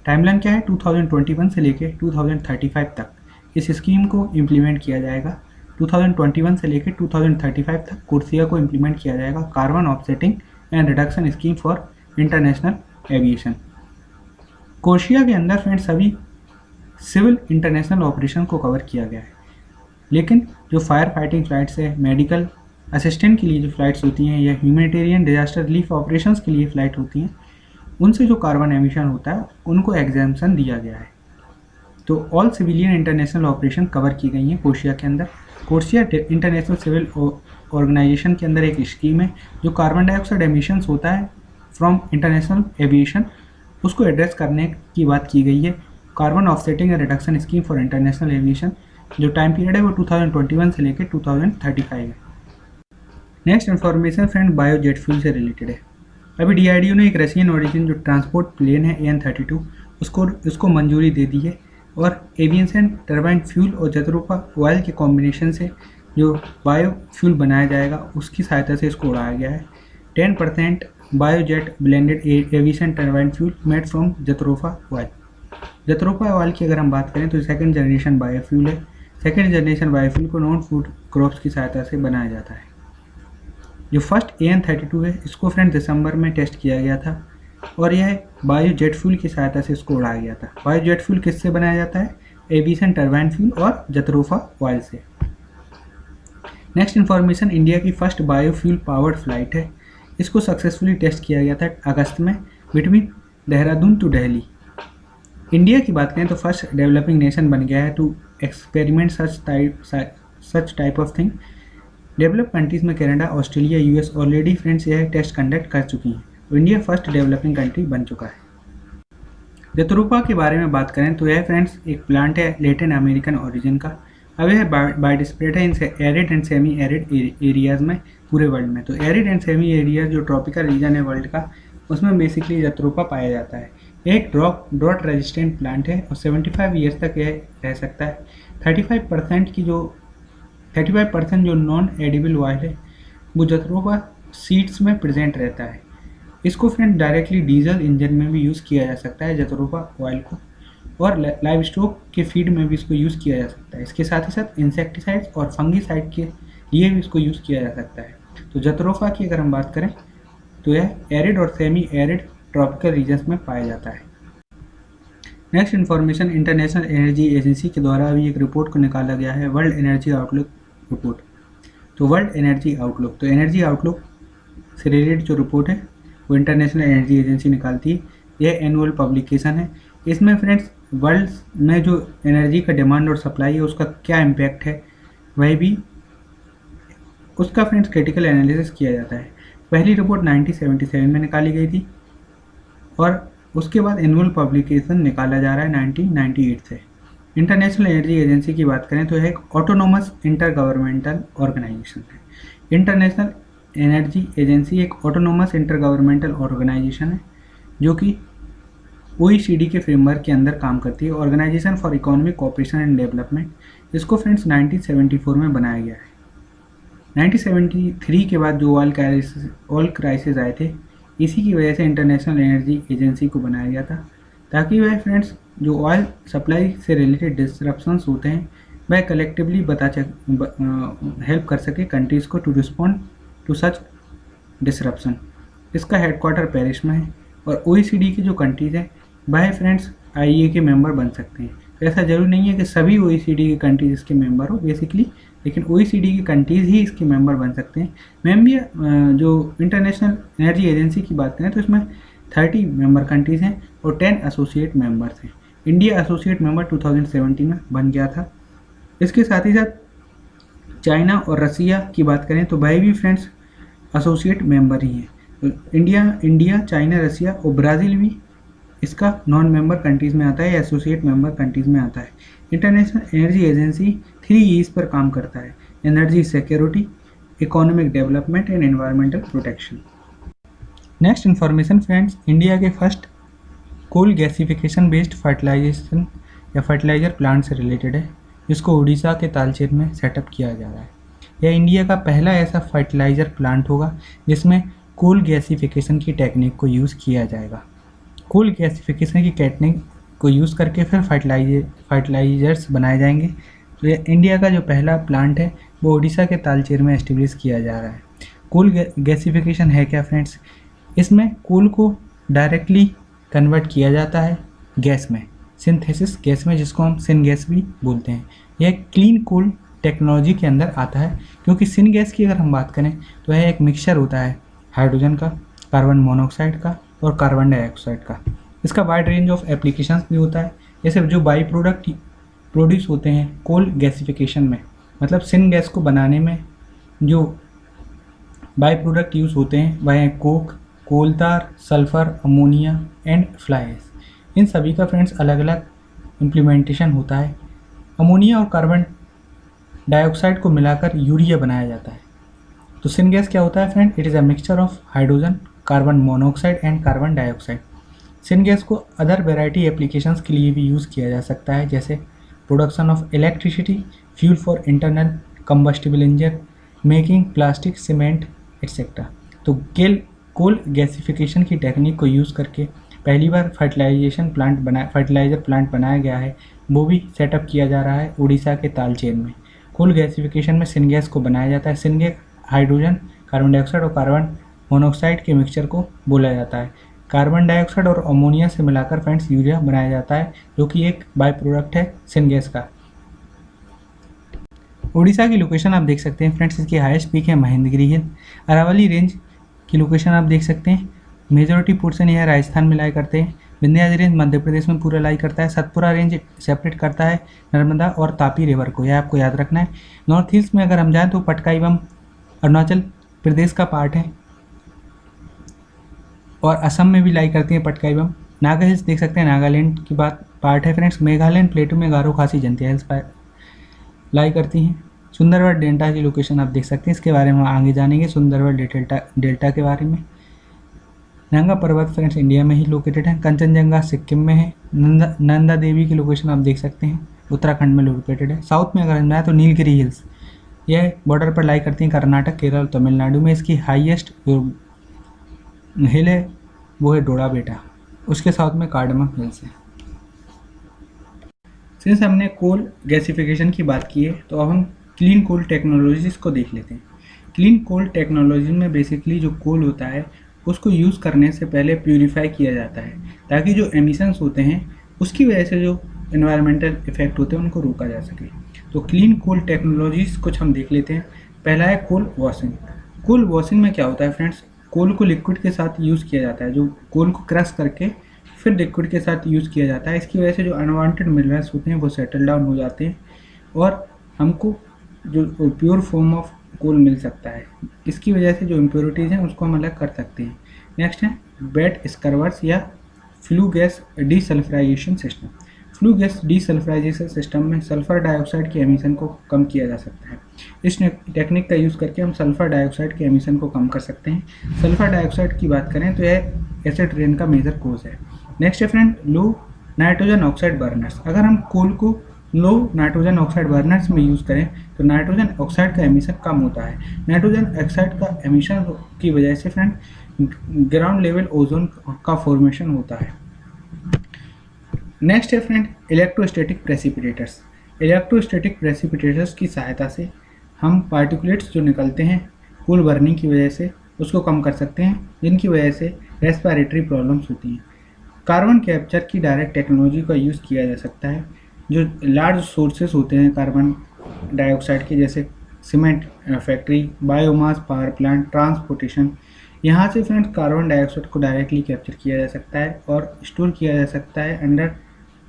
Timeline क्या है, 2021 से लेकर 2035 तक इस स्कीम को इम्प्लीमेंट किया जाएगा। 2021 से लेकर 2035 तक कोर्सिया को इम्प्लीमेंट किया जाएगा, carbon offsetting and reduction scheme for international aviation. कोर्सिया के अंदर फ्रेंड्स सभी सिविल इंटरनेशनल ऑपरेशन को कवर किया गया है, लेकिन जो फायर फाइटिंग फ्लाइट्स है, मेडिकल असिस्टेंट के लिए जो फ्लाइट्स होती हैं या ह्यूमैनिटेरियन डिजास्टर रिलीफ ऑपरेशंस के लिए फ़्लाइट होती हैं, उनसे जो कार्बन एमिशन होता है उनको एग्जाम्पशन दिया गया है। तो all civilian international operation cover की गई हैं कोर्सिया के अंदर। कोर्सिया इंटरनेशनल सिविल ऑर्गेनाइजेशन के अंदर एक स्कीम है जो कार्बन डाइऑक्साइड एमिशंस होता है फ्रॉम इंटरनेशनल एविएशन, उसको एड्रेस करने की बात की गई है। Carbon offsetting and reduction scheme for international aviation, जो टाइम पीरियड है वो 2021 से लेकर 2035 है। Next information friend biojet fuel से रिलेटेड है। अभी DRDO ने एक रशियन ओरिजिन जो ट्रांसपोर्ट प्लेन है AN-32 उसको मंजूरी दे दी है और एविएशन टर्बाइन फ्यूल और जतरोफा ऑयल के कॉम्बिनेशन से जो बायो फ्यूल बनाया जाएगा उसकी सहायता से इसको उड़ाया गया है। 10% biojet blended aviation turbine fuel made from jatropha oil. Jatropha oil की अगर हम बात करें तो सेकंड जनरेशन बायोफ्यूल है सेकेंड जनरेशन बायोफ्यूल को नॉन फूड क्रॉप्स की सहायता से बनाया जाता है। जो फर्स्ट AN-32 है इसको फ्रेंड दिसंबर में टेस्ट किया गया था और यह बायो जेट फ्यूल की सहायता से इसको उड़ाया गया था। बायो जेट फ्यूल किससे बनाया जाता है? एविएशन टरबाइन फ्यूल और जतरोफा ऑयल से। नेक्स्ट इन्फॉर्मेशन, इंडिया की फर्स्ट बायोफ्यूल पावर्ड फ्लाइट है। इसको सक्सेसफुली टेस्ट किया गया था अगस्त में between Dehradun to Delhi. India की बात करें तो फर्स्ट डेवलपिंग नेशन बन गया है to experiment such type of thing. Develop countries में Canada, Australia, US already friends यह टेस्ट कंडक्ट कर चुकी हैं, तो इंडिया फर्स्ट डेवलपिंग कंट्री बन चुका है। जतरोपा के बारे में बात करें तो यह फ्रेंड्स एक प्लांट है लैटिन अमेरिकन ओरिजिन का। अब यह बायोडिस्प्रेड है इनसे arid and semi arid areas में पूरे वर्ल्ड में। तो एरिड एंड सेमी एरिया जो ट्रॉपिकल रीजन है वर्ल्ड का, उसमें बेसिकली जतरोपा पाया जाता है। यह एक ड्रॉट रेजिस्टेंट प्लांट है और 75 ईयर्स तक यह रह सकता है। 35% जो नॉन एडिबल ऑयल है वो जतरोपा सीड्स में प्रेजेंट रहता है। इसको फ्रेंड डायरेक्टली डीजल इंजन में भी यूज़ किया जा सकता है जतरोपा ऑयल को, और लाइव स्टॉक के फीड में भी इसको यूज़ किया जा सकता है। इसके साथ ही साथ इंसेक्टिसाइड्स और फंगीसाइड के लिए भी इसको यूज़ किया जा सकता है। तो जतरोपा की अगर हम बात करें तो यह एरिड और सेमी एरिड ट्रॉपिकल रीजन्स में पाया जाता है। Next information, international energy agency के द्वारा अभी एक रिपोर्ट को निकाला गया है, वर्ल्ड एनर्जी आउटलुक रिपोर्ट। तो वर्ल्ड एनर्जी आउटलुक, तो एनर्जी आउटलुक से रिलेटेड जो रिपोर्ट है वो इंटरनेशनल एनर्जी एजेंसी निकालती है। यह एनुअल पब्लिकेशन है। इसमें फ्रेंड्स वर्ल्ड में जो एनर्जी का डिमांड और सप्लाई है उसका क्या इम्पैक्ट है वह भी उसका फ्रेंड्स क्रिटिकल एनालिसिस किया जाता है। पहली रिपोर्ट 1977 में निकाली गई थी और उसके बाद एनुअल पब्लिकेशन निकाला जा रहा है 1998 से। इंटरनेशनल एनर्जी एजेंसी की बात करें तो यह एक ऑटोनोमस इंटर गवर्नमेंटल ऑर्गेनाइजेशन है। इंटरनेशनल एनर्जी एजेंसी एक ऑटोनोमस इंटर गवर्नमेंटल ऑर्गेनाइजेशन है जो कि OECD के फ्रेमवर्क के अंदर काम करती है, Organisation for Economic Cooperation and Development. इसको फ्रेंड्स 1974 में बनाया गया है। 1973 के बाद जो ऑयल क्राइसिस आए थे, इसी की वजह से इंटरनेशनल एनर्जी एजेंसी को बनाया गया था ताकि वह फ्रेंड्स जो ऑयल सप्लाई से रिलेटेड डिसरप्शंस होते हैं वह कलेक्टिवली हेल्प कर सके कंट्रीज़ को to respond to such disruption. इसका हेडक्वार्टर पेरिस में है और OECD की जो कंट्रीज़ हैं वह फ्रेंड्स IEA के मेंबर बन सकते हैं। तो ऐसा जरूरी नहीं है कि सभी OECD की कंट्रीज इसके मेंबर हो बेसिकली, लेकिन OECD की कंट्रीज़ ही इसके मेंबर बन सकते हैं। मैम भी जो इंटरनेशनल एनर्जी एजेंसी की बात करें तो इसमें 30 मेंबर कंट्रीज़ हैं और 10 एसोसिएट मेंबर्स हैं। इंडिया एसोसिएट मेंबर 2017 में बन गया था। इसके साथ ही साथ चाइना और रसिया की बात करें तो वह भी फ्रेंड्स एसोसिएट मेंबर ही हैं। तो इंडिया, चाइना, रसिया और ब्राज़ील भी इसका नॉन मेंबर कंट्रीज़ में आता है, एसोसिएट मेंबर कंट्रीज़ में आता है। इंटरनेशनल एनर्जी एजेंसी 3 E's पर काम करता है, energy security, economic development and environmental protection. Next information friends, India के first coal gasification based fertilization या फर्टिलाइज़र प्लांट से रिलेटेड है, जिसको उड़ीसा के तालचेर में सेटअप किया जा रहा है। यह इंडिया का पहला ऐसा फर्टिलाइज़र प्लांट होगा जिसमें कोल गैसिफिकेशन की टेक्निक को यूज़ किया जाएगा। कोल गैसिफिकेशन की टेक्निक को यूज़ करके फिर फर्टिलाइजर्स बनाए जाएंगे। तो ये इंडिया का जो पहला प्लांट है वो उड़ीसा के तालचेर में एस्टेब्लिश किया जा रहा है। कोल गैसिफिकेशन है क्या फ्रेंड्स? इसमें कोल को डायरेक्टली कन्वर्ट किया जाता है गैस में, सिंथेसिस गैस में, जिसको हम सिन गैस भी बोलते हैं। यह क्लीन कोल टेक्नोलॉजी के अंदर आता है, क्योंकि सिन गैस की अगर हम बात करें तो यह एक मिक्सचर होता है हाइड्रोजन का, कार्बन मोनोऑक्साइड का और कार्बन डाइऑक्साइड का। इसका वाइड रेंज ऑफ एप्लीकेशंस भी होता है। जैसे जो बाई प्रोडक्ट प्रोड्यूस होते हैं कोल गैसिफिकेशन में, मतलब सिन गैस को बनाने में जो बाई प्रोडक्ट यूज़ होते हैं वह हैं coke, coal tar, sulphur, ammonia and fly ash. इन सभी का फ्रेंड्स अलग अलग इम्प्लीमेंटेशन होता है। अमोनिया और कार्बन डाइऑक्साइड को मिलाकर यूरिया बनाया जाता है। तो सिन गैस क्या होता है friend? It is a mixture of hydrogen, carbon monoxide and carbon dioxide. Syn gas को अदर वेराइटी एप्लीकेशंस के लिए भी यूज़ किया जा सकता है, जैसे production of electricity, fuel for internal combustible engine, making plastic, cement etcetera. तो कोल गैसिफिकेशन की टेक्निक को यूज़ करके पहली बार फर्टिलाइज़र प्लांट बनाया गया है, वो भी सेटअप किया जा रहा है उड़ीसा के तालचेर में। कोल गैसिफिकेशन में सिनगैस को बनाया जाता है। सिनगैस हाइड्रोजन, कार्बन डाइऑक्साइड और कार्बन मोनोऑक्साइड के मिक्सचर को बोला जाता है। कार्बन डाइऑक्साइड और अमोनिया से मिलाकर फ्रेंड्स यूरिया बनाया जाता है, जो कि एक बाय प्रोडक्ट है सिनगैस का। उड़ीसा की लोकेशन आप देख सकते हैं फ्रेंड्स, इसकी हाईएस्ट पीक है महेंद्रगिरी हिल। अरावली रेंज की लोकेशन आप देख सकते हैं, मेजॉरिटी पोर्शन यह राजस्थान में लाई करते हैं। विंध्याचल रेंज मध्य प्रदेश में पूरा लाई करता है। सतपुरा रेंज सेपरेट करता है नर्मदा और तापी रिवर को, यह आपको याद रखना है। नॉर्थ ईस्ट में अगर हम जाएँ तो पटकाई बम अरुणाचल प्रदेश का पार्ट है और असम में भी लाई करती है पटकाई बम। नागा हिल्स देख सकते हैं, नागालैंड की बात पार्ट है फ्रेंड्स। मेघालय प्लेटू में गारो खासी जंतिया हिल्स लाई करती हैं। सुंदरवन डेल्टा की लोकेशन आप देख सकते हैं, इसके बारे में आगे जानेंगे सुंदरवन डेल्टा के बारे में। नंगा पर्वत फ्रेंड्स इंडिया में ही लोकेटेड है। कंचनजंगा सिक्किम में है। नंदा देवी की लोकेशन आप देख सकते हैं, उत्तराखंड में लोकेटेड है। साउथ में अगर हम जाए तो नीलगिरी हिल्स, यह बॉर्डर पर लाई करती हैं कर्नाटक, केरल और तमिलनाडु में। इसकी हाईएस्ट हिल है वो है डोड़ा बेटा, उसके साथ में कार्डमम हिल्स है। सिंस हमने कोल गैसिफिकेशन की बात की है, तो अब हम क्लीन कोल टेक्नोलॉजीज को देख लेते हैं। क्लीन कोल टेक्नोलॉजी में बेसिकली जो कोल होता है उसको यूज़ करने से पहले प्यूरिफाई किया जाता है, ताकि जो एमिशंस होते हैं उसकी वजह से जो इन्वायरमेंटल इफेक्ट होते हैं उनको रोका जा सके। तो क्लीन कोल टेक्नोलॉजीज कुछ हम देख लेते हैं। पहला है कोल वॉशिंग। कोल वॉशिंग में क्या होता है फ्रेंड्स, कोल को लिक्विड के साथ यूज़ किया जाता है, जो कोल को क्रश करके फिर लिक्विड के साथ यूज़ किया जाता है। इसकी वजह से जो अनवांटेड मिनरल्स होते हैं वो सेटल डाउन हो जाते हैं और हमको जो प्योर फॉर्म ऑफ कोल मिल सकता है। इसकी वजह से जो इम्प्योरिटीज़ हैं उसको हम अलग कर सकते हैं। नेक्स्ट है बेट स्कर्वर्स या flue gas desulphurisation system. Flu gas desulphurisation system में सल्फर डाइऑक्साइड के एमिशन को कम किया जा सकता है। इस टेक्निक का यूज़ करके हम सल्फर डाइऑक्साइड के एमिशन को कम कर सकते हैं। सल्फर डाइऑक्साइड की बात करें तो यह एसिड रेन का मेजर कोज है। नेक्स्ट है फ्रेंड लो नाइट्रोजन ऑक्साइड बर्नर्स। अगर हम कोल को लो नाइट्रोजन ऑक्साइड बर्नर्स में यूज़ करें तो नाइट्रोजन ऑक्साइड का एमिशन कम होता है। नाइट्रोजन ऑक्साइड का एमिशन की वजह से फ्रेंड ग्राउंड लेवल ओजोन का फॉर्मेशन होता है। नेक्स्ट है friend electrostatic precipitators. Electrostatic precipitators की सहायता से हम पार्टिकुलेट्स जो निकलते हैं कोल बर्निंग की वजह से उसको कम कर सकते हैं, जिनकी वजह से रेस्पिरेटरी प्रॉब्लम्स होती हैं। कार्बन कैप्चर की डायरेक्ट टेक्नोलॉजी का यूज़ किया जा सकता है। जो लार्ज सोर्सेस होते हैं कार्बन डाइऑक्साइड के, जैसे cement factory, biomass power plant, transportation, यहाँ से फ्रेंड्स कार्बन डाइऑक्साइड को डायरेक्टली कैप्चर किया जा सकता है और स्टोर किया जा सकता है अंडर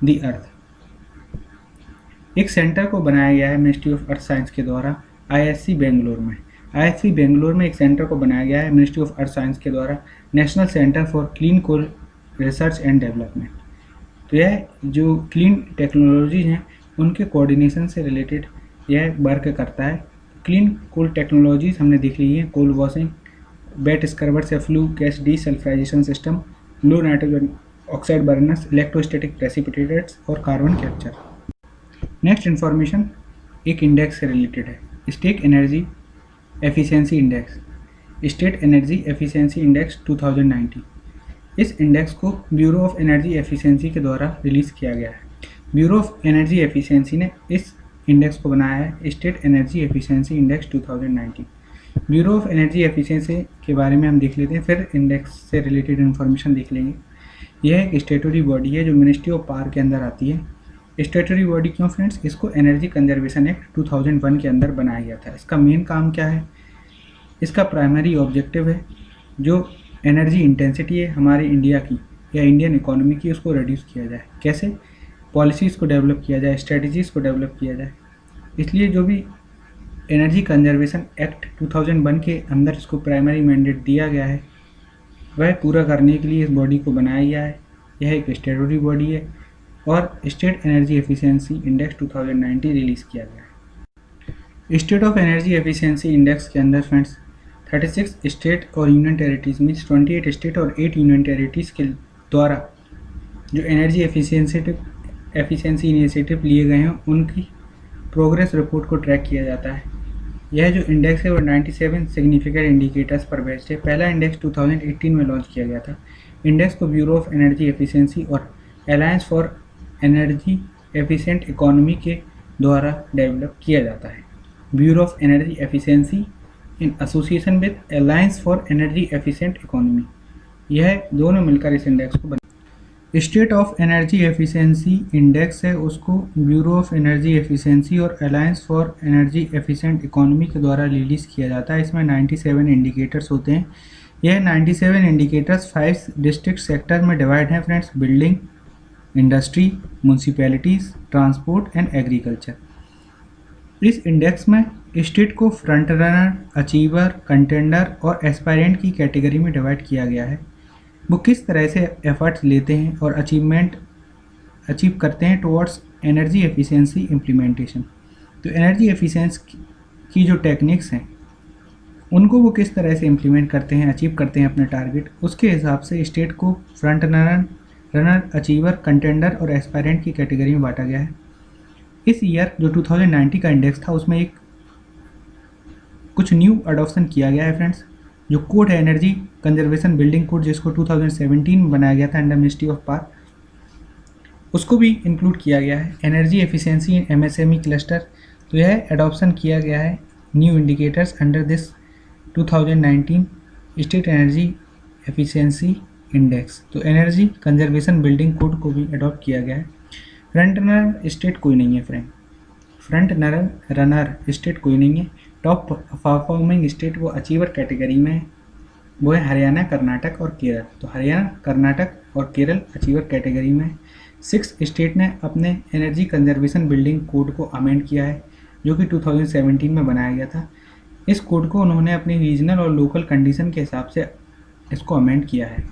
द अर्थ। एक सेंटर को बनाया गया है मिनिस्ट्री ऑफ अर्थ साइंस के द्वारा आईएससी बेंगलोर में। आईएससी बेंगलोर में एक सेंटर को बनाया गया है मिनिस्ट्री ऑफ अर्थ साइंस के द्वारा, National Centre for Clean Coal Research and Development. तो यह जो क्लीन टेक्नोलॉजी हैं उनके कोऑर्डिनेशन से रिलेटेड यह वर्क करता है। क्लीन कोल टेक्नोलॉजीज हमने देख ली है, कोल वॉशिंग, बेट स्कर्वर्स या flue gas desulphurisation system, low nitrogen oxide burners, electrostatic precipitators और कार्बन कैप्चर। नेक्स्ट इन्फॉर्मेशन एक इंडेक्स से रिलेटेड है, state energy efficiency index, state energy efficiency index 2019। इस इंडेक्स को ब्यूरो ऑफ एनर्जी एफिशिएंसी के द्वारा release किया गया है। ब्यूरो ऑफ एनर्जी एफिशिएंसी ने इस इंडेक्स को बनाया है, state energy efficiency index 2019। Bureau of energy efficiency के बारे में हम देख लेते हैं, फिर इंडेक्स से रिलेटेड इन्फॉर्मेशन देख लेंगे। यह एक स्टेटरी बॉडी है जो मिनिस्ट्री ऑफ पावर के अंदर आती है। स्टेटरी बॉडी क्यों फ्रेंड्स, इसको एनर्जी कंजर्वेशन एक्ट 2001 के अंदर बनाया गया था। इसका मेन काम क्या है, इसका प्राइमरी ऑब्जेक्टिव है जो एनर्जी इंटेंसिटी है हमारे इंडिया की या इंडियन इकोनॉमी की, उसको रिड्यूस किया जाए। कैसे, पॉलिसीज़ को डेवलप किया जाए, स्ट्रेटजीज़ को डेवलप किया जाए। इसलिए जो भी एनर्जी कंजर्वेशन एक्ट 2001 के अंदर इसको प्राइमरी मैंडेट दिया गया है वह पूरा करने के लिए इस बॉडी को बनाया गया है। यह एक स्टेटरी बॉडी है और state energy efficiency index 2019 release किया गया है। State of energy efficiency index के अंदर फ्रेंड्स 36 स्टेट और यूनियन टेरिटरीज मीन्स 28 स्टेट और 8 यूनियन टेरिटरीज के द्वारा जो एनर्जी एफिशिएंसी इनिशिएटिव लिए गए हैं उनकी प्रोग्रेस रिपोर्ट को ट्रैक किया जाता है। यह जो इंडेक्स है वो 97 सिग्निफिकेंट इंडिकेटर्स पर बेस्ड है। पहला इंडेक्स 2018 में लॉन्च किया गया था। इंडेक्स को ब्यूरो ऑफ एनर्जी एफिशिएंसी और alliance for energy efficient economy के द्वारा डेवलप किया जाता है। Bureau of energy efficiency in association with alliance for energy efficient economy, यह दोनों मिलकर इस इंडेक्स को state of energy efficiency index है, उसको ब्यूरो ऑफ एनर्जी एफिशिएंसी और alliance for energy efficient economy के द्वारा रिलीज़ किया जाता है। इसमें 97 इंडिकेटर्स होते हैं। यह 97 इंडिकेटर्स 5 डिस्ट्रिक्ट सेक्टर में डिवाइड हैं friends: building, industry, municipalities, transport and agriculture. इस इंडेक्स में स्टेट को फ्रंट रनर, अचीवर, कंटेंडर और एस्पायरेंट की कैटेगरी में डिवाइड किया गया है। वो किस तरह से एफर्ट्स लेते हैं और अचीव करते हैं टुवर्ड्स एनर्जी एफिशिएंसी इम्प्लीमेंटेशन। तो एनर्जी एफिशिएंसी की जो टेक्निक्स हैं उनको वो किस तरह से इम्प्लीमेंट करते हैं, अचीव करते हैं अपने टारगेट, उसके हिसाब से स्टेट को फ्रंट रनर, अचीवर, कंटेंडर और एस्पायरेंट की कैटेगरी में बांटा गया है। इस ईयर जो 2019 का इंडेक्स था उसमें एक कुछ न्यू अडॉप्शन किया गया है फ्रेंड्स। जो कोड है एनर्जी कंजर्वेशन बिल्डिंग कोड, जिसको 2017 में बनाया गया था अंडर मिनिस्ट्री ऑफ पावर, उसको भी इंक्लूड किया गया है। एनर्जी एफिशिएंसी इन एमएसएमई क्लस्टर, तो यह एडॉप्शन किया गया है new indicators under this 2019 state energy efficiency index. तो एनर्जी कंजर्वेशन बिल्डिंग कोड को भी अडॉप्ट किया गया है। फ्रंट रनर स्टेट कोई नहीं है फ्रेंड, फ्रंट रनर स्टेट कोई नहीं है। टॉप परफॉर्मिंग स्टेट वो अचीवर कैटेगरी में है, वो है हरियाणा, कर्नाटक और केरल। तो हरियाणा, कर्नाटक और केरल अचीवर कैटेगरी में है। 6 स्टेट ने अपने एनर्जी कंजर्वेशन बिल्डिंग कोड को अमेंड किया है, जो कि 2017 में बनाया गया था। इस कोड को उन्होंने अपनी रीजनल और लोकल कंडीशन के हिसाब से इसको अमेंड किया है।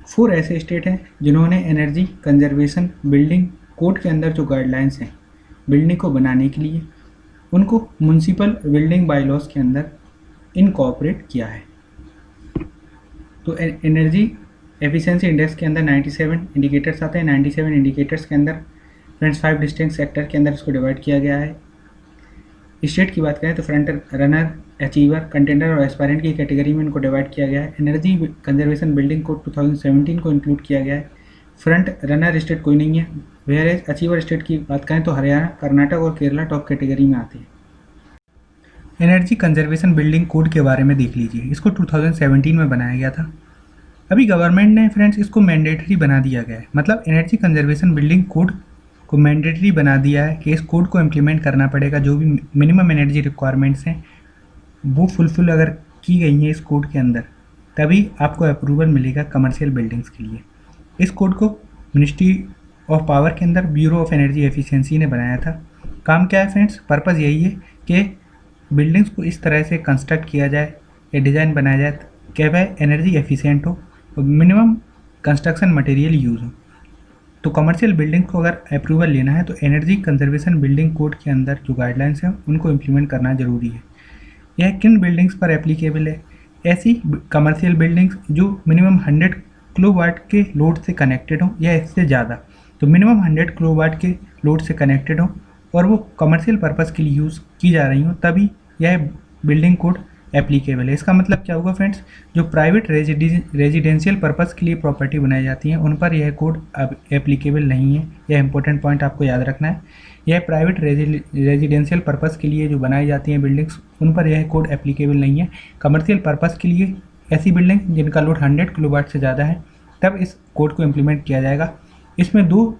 4 ऐसे स्टेट हैं जिन्होंने एनर्जी कंजर्वेशन बिल्डिंग कोड के अंदर जो गाइडलाइंस हैं बिल्डिंग को बनाने के लिए, उनको म्यूनसिपल बिल्डिंग बायलॉज के अंदर इनकॉर्पोरेट किया है। तो एनर्जी एफिशिएंसी इंडेक्स के अंदर 97 इंडिकेटर्स आते हैं। 97 इंडिकेटर्स के अंदर फ्रेंड्स 5 डिस्टिंक्ट सेक्टर के अंदर इसको डिवाइड किया गया है। स्टेट की बात करें तो फ्रंट रनर, अचीवर, कंटेंडर और एस्पायरेंट की कैटेगरी में इनको डिवाइड किया गया है। एनर्जी कंजर्वेशन बिल्डिंग कोड 2017 को इंक्लूड किया गया है। फ्रंट रनर स्टेट कोई नहीं है। वेयर एज अचीवर स्टेट की बात करें तो हरियाणा, कर्नाटक और केरला टॉप कैटेगरी में आते हैं। एनर्जी कंजर्वेशन बिल्डिंग कोड के बारे में देख लीजिए। इसको 2017 में बनाया गया था। अभी गवर्नमेंट ने फ्रेंड्स इसको मैंडेटरी बना दिया गया है, मतलब एनर्जी कंजर्वेशन बिल्डिंग कोड को मैंडेटरी बना दिया है कि इस कोड को इम्प्लीमेंट करना पड़ेगा। जो भी मिनिमम एनर्जी रिक्वायरमेंट्स हैं वो फुलफिल अगर की गई हैं इस कोड के अंदर, तभी आपको अप्रूवल मिलेगा कमर्शियल बिल्डिंग्स के लिए। इस कोड को मिनिस्ट्री ऑफ पावर के अंदर ब्यूरो ऑफ एनर्जी एफिशिएंसी ने बनाया था। काम क्या है फ्रेंड्स, पर्पज़ यही है कि बिल्डिंग्स को इस तरह से कंस्ट्रक्ट किया जाए या डिज़ाइन बनाया जाए कि वह एनर्जी एफिशिएंट हो और मिनिमम कंस्ट्रक्शन मटेरियल यूज़ हो। तो कमर्शियल बिल्डिंग को अगर अप्रूवल लेना है तो एनर्जी कंजर्वेशन बिल्डिंग कोड के अंदर जो गाइडलाइंस हैं उनको इम्प्लीमेंट करना ज़रूरी है। यह किन बिल्डिंग्स पर एप्लीकेबल है? ऐसी कमर्शियल बिल्डिंग्स जो मिनिमम 100 किलोवाट के लोड से कनेक्टेड हो या इससे ज़्यादा, तो मिनिमम 100 किलोवाट के लोड से कनेक्टेड हो और वो कमर्शियल पर्पज़ के लिए यूज़ की जा रही हो, तभी यह बिल्डिंग कोड एप्लीकेबल है। इसका मतलब क्या होगा फ्रेंड्स, जो प्राइवेट रेजिडेंशियल पर्पज़ के लिए प्रॉपर्टी बनाई जाती है उन पर यह कोड अब एप्लीकेबल नहीं है। यह इंपॉर्टेंट पॉइंट आपको याद रखना है। यह प्राइवेट रेजिडेंशियल पर्पज़ के लिए जो बनाई जाती हैं बिल्डिंग्स, उन पर यह कोड एप्लीकेबल नहीं है। कमर्शियल पर्पज़ के लिए ऐसी बिल्डिंग जिनका लोड 100 किलोवाट से ज़्यादा है, तब इस कोड को इम्प्लीमेंट किया जाएगा। इसमें 2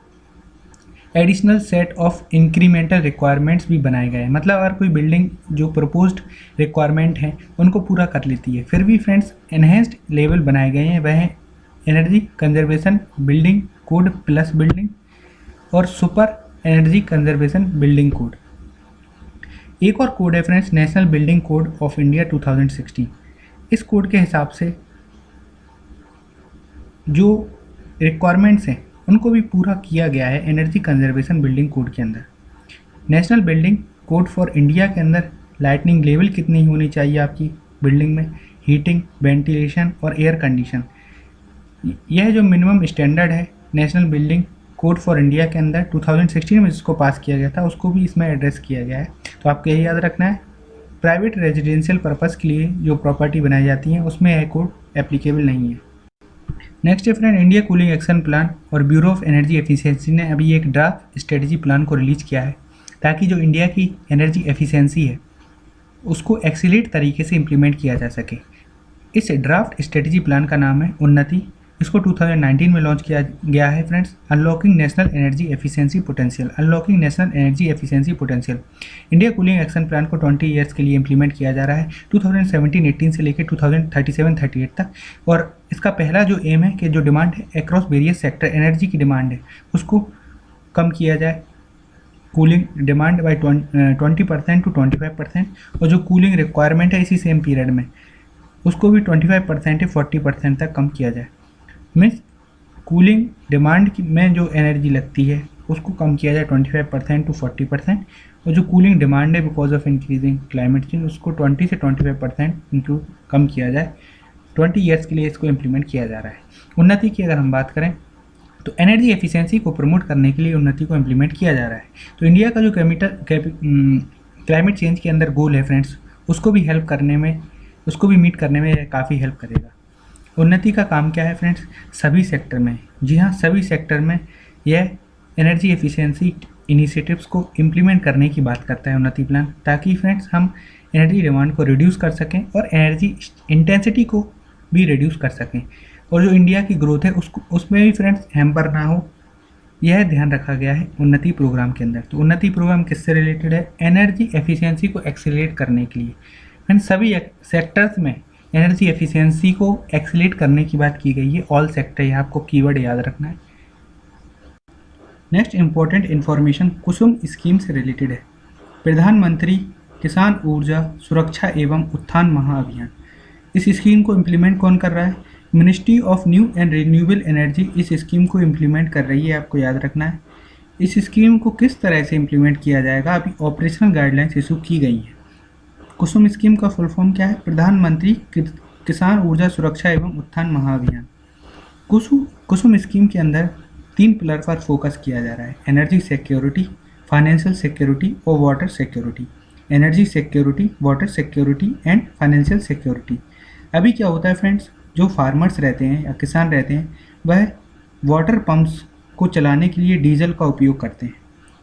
additional set of incremental requirements भी बनाए गए हैं, मतलब अगर कोई बिल्डिंग जो प्रपोज्ड रिक्वायरमेंट हैं उनको पूरा कर लेती है, फिर भी फ्रेंड्स एनहेंस्ड लेवल बनाए गए हैं। वह है energy conservation building code plus building और super energy conservation building code. एक और कोड है friends, national building code of India 2016। इस कोड के हिसाब से जो रिक्वायरमेंट्स हैं उनको भी पूरा किया गया है एनर्जी कंजर्वेशन बिल्डिंग कोड के अंदर। National building code for India के अंदर लाइटनिंग लेवल कितनी होनी चाहिए आपकी बिल्डिंग में, हीटिंग, वेंटिलेशन और एयर कंडीशन, यह जो मिनिमम स्टैंडर्ड है national building code for India के अंदर 2016 में जिसको पास किया गया था, उसको भी इसमें एड्रेस किया गया है। तो आपको यही याद रखना है, प्राइवेट रेजिडेंशियल पर्पज़ के लिए जो प्रॉपर्टी बनाई जाती है उसमें यह कोड एप्लीकेबल नहीं है। नेक्स्ट है friend, India cooling action plan और ब्यूरो ऑफ एनर्जी एफिशिएंसी ने अभी एक ड्राफ्ट स्ट्रेटजी प्लान को रिलीज किया है ताकि जो इंडिया की एनर्जी एफिशिएंसी है उसको एक्सीलेट तरीके से इम्प्लीमेंट किया जा सके। इस ड्राफ्ट स्ट्रेटजी प्लान का नाम है उन्नति। इसको 2019 में लॉन्च किया गया है friends. Unlocking national energy efficiency potential, unlocking national energy efficiency potential. India cooling action plan को 20 ईयर्स के लिए इम्प्लीमेंट किया जा रहा है, 2017-18 से लेकर 2037-38 तक। और इसका पहला जो एम है कि जो डिमांड है अक्रॉस वेरियस सेक्टर, एनर्जी की डिमांड है उसको कम किया जाए, कूलिंग डिमांड बाई 20% to 25%, और जो कूलिंग रिक्वायरमेंट है इसी सेम पीरियड में उसको भी 25% से 40% तक कम किया जाए। मीन्स कूलिंग डिमांड में जो एनर्जी लगती है उसको कम किया जाए 25% to 40%, और जो कूलिंग डिमांड है because of increasing climate change उसको 20 से 25% कम किया जाए। 20 ईयर्स के लिए इसको इम्प्लीमेंट किया जा रहा है। उन्नति की अगर हम बात करें तो एनर्जी एफिशिएंसी को प्रमोट करने के लिए उन्नति को इम्प्लीमेंट किया जा रहा है। तो इंडिया का जो क्लाइमेट चेंज के अंदर गोल है फ्रेंड्स उसको भी हेल्प करने में, उसको भी मीट करने में काफ़ी हेल्प करेगा। उन्नति का काम क्या है फ्रेंड्स, सभी सेक्टर में, जी हाँ सभी सेक्टर में यह एनर्जी एफिशिएंसी इनिशिएटिव्स को इम्प्लीमेंट करने की बात करता है उन्नति प्लान, ताकि फ्रेंड्स हम एनर्जी डिमांड को रिड्यूस कर सकें और एनर्जी इंटेंसिटी को भी रिड्यूस कर सकें, और जो इंडिया की ग्रोथ है उसमें भी फ्रेंड्स हैम्पर ना हो, यह ध्यान रखा गया है उन्नति प्रोग्राम के अंदर। तो उन्नति प्रोग्राम किससे रिलेटेड है, एनर्जी एफिशिएंसी को एक्सीलरेट करने के लिए। फ्रेंड्स सभी सेक्टर्स में एनर्जी एफिशिएंसी को एक्सीलरेट करने की बात की गई है, ऑल सेक्टर, यह आपको कीवर्ड याद रखना है। नेक्स्ट इंपॉर्टेंट इन्फॉर्मेशन कुसुम स्कीम से रिलेटेड है। प्रधानमंत्री किसान ऊर्जा सुरक्षा एवं उत्थान महाअभियान, इस स्कीम को इम्प्लीमेंट कौन कर रहा है, ministry of new and renewable energy इस स्कीम को इम्प्लीमेंट कर रही है, आपको याद रखना है। इस स्कीम को किस तरह से इम्प्लीमेंट किया जाएगा, अभी ऑपरेशनल गाइडलाइंस इशू की गई हैं। कुसुम स्कीम का फुल फॉर्म क्या है, प्रधानमंत्री किसान ऊर्जा सुरक्षा एवं उत्थान महाअभियान। कुसुम स्कीम के अंदर 3 पिलर पर फोकस किया जा रहा है, एनर्जी सिक्योरिटी, फाइनेंशियल सिक्योरिटी और water security. Energy security, water security and financial security. अभी क्या होता है फ्रेंड्स, जो फार्मर्स रहते हैं या किसान रहते हैं वह वाटर पंप्स को चलाने के लिए डीजल का उपयोग करते हैं।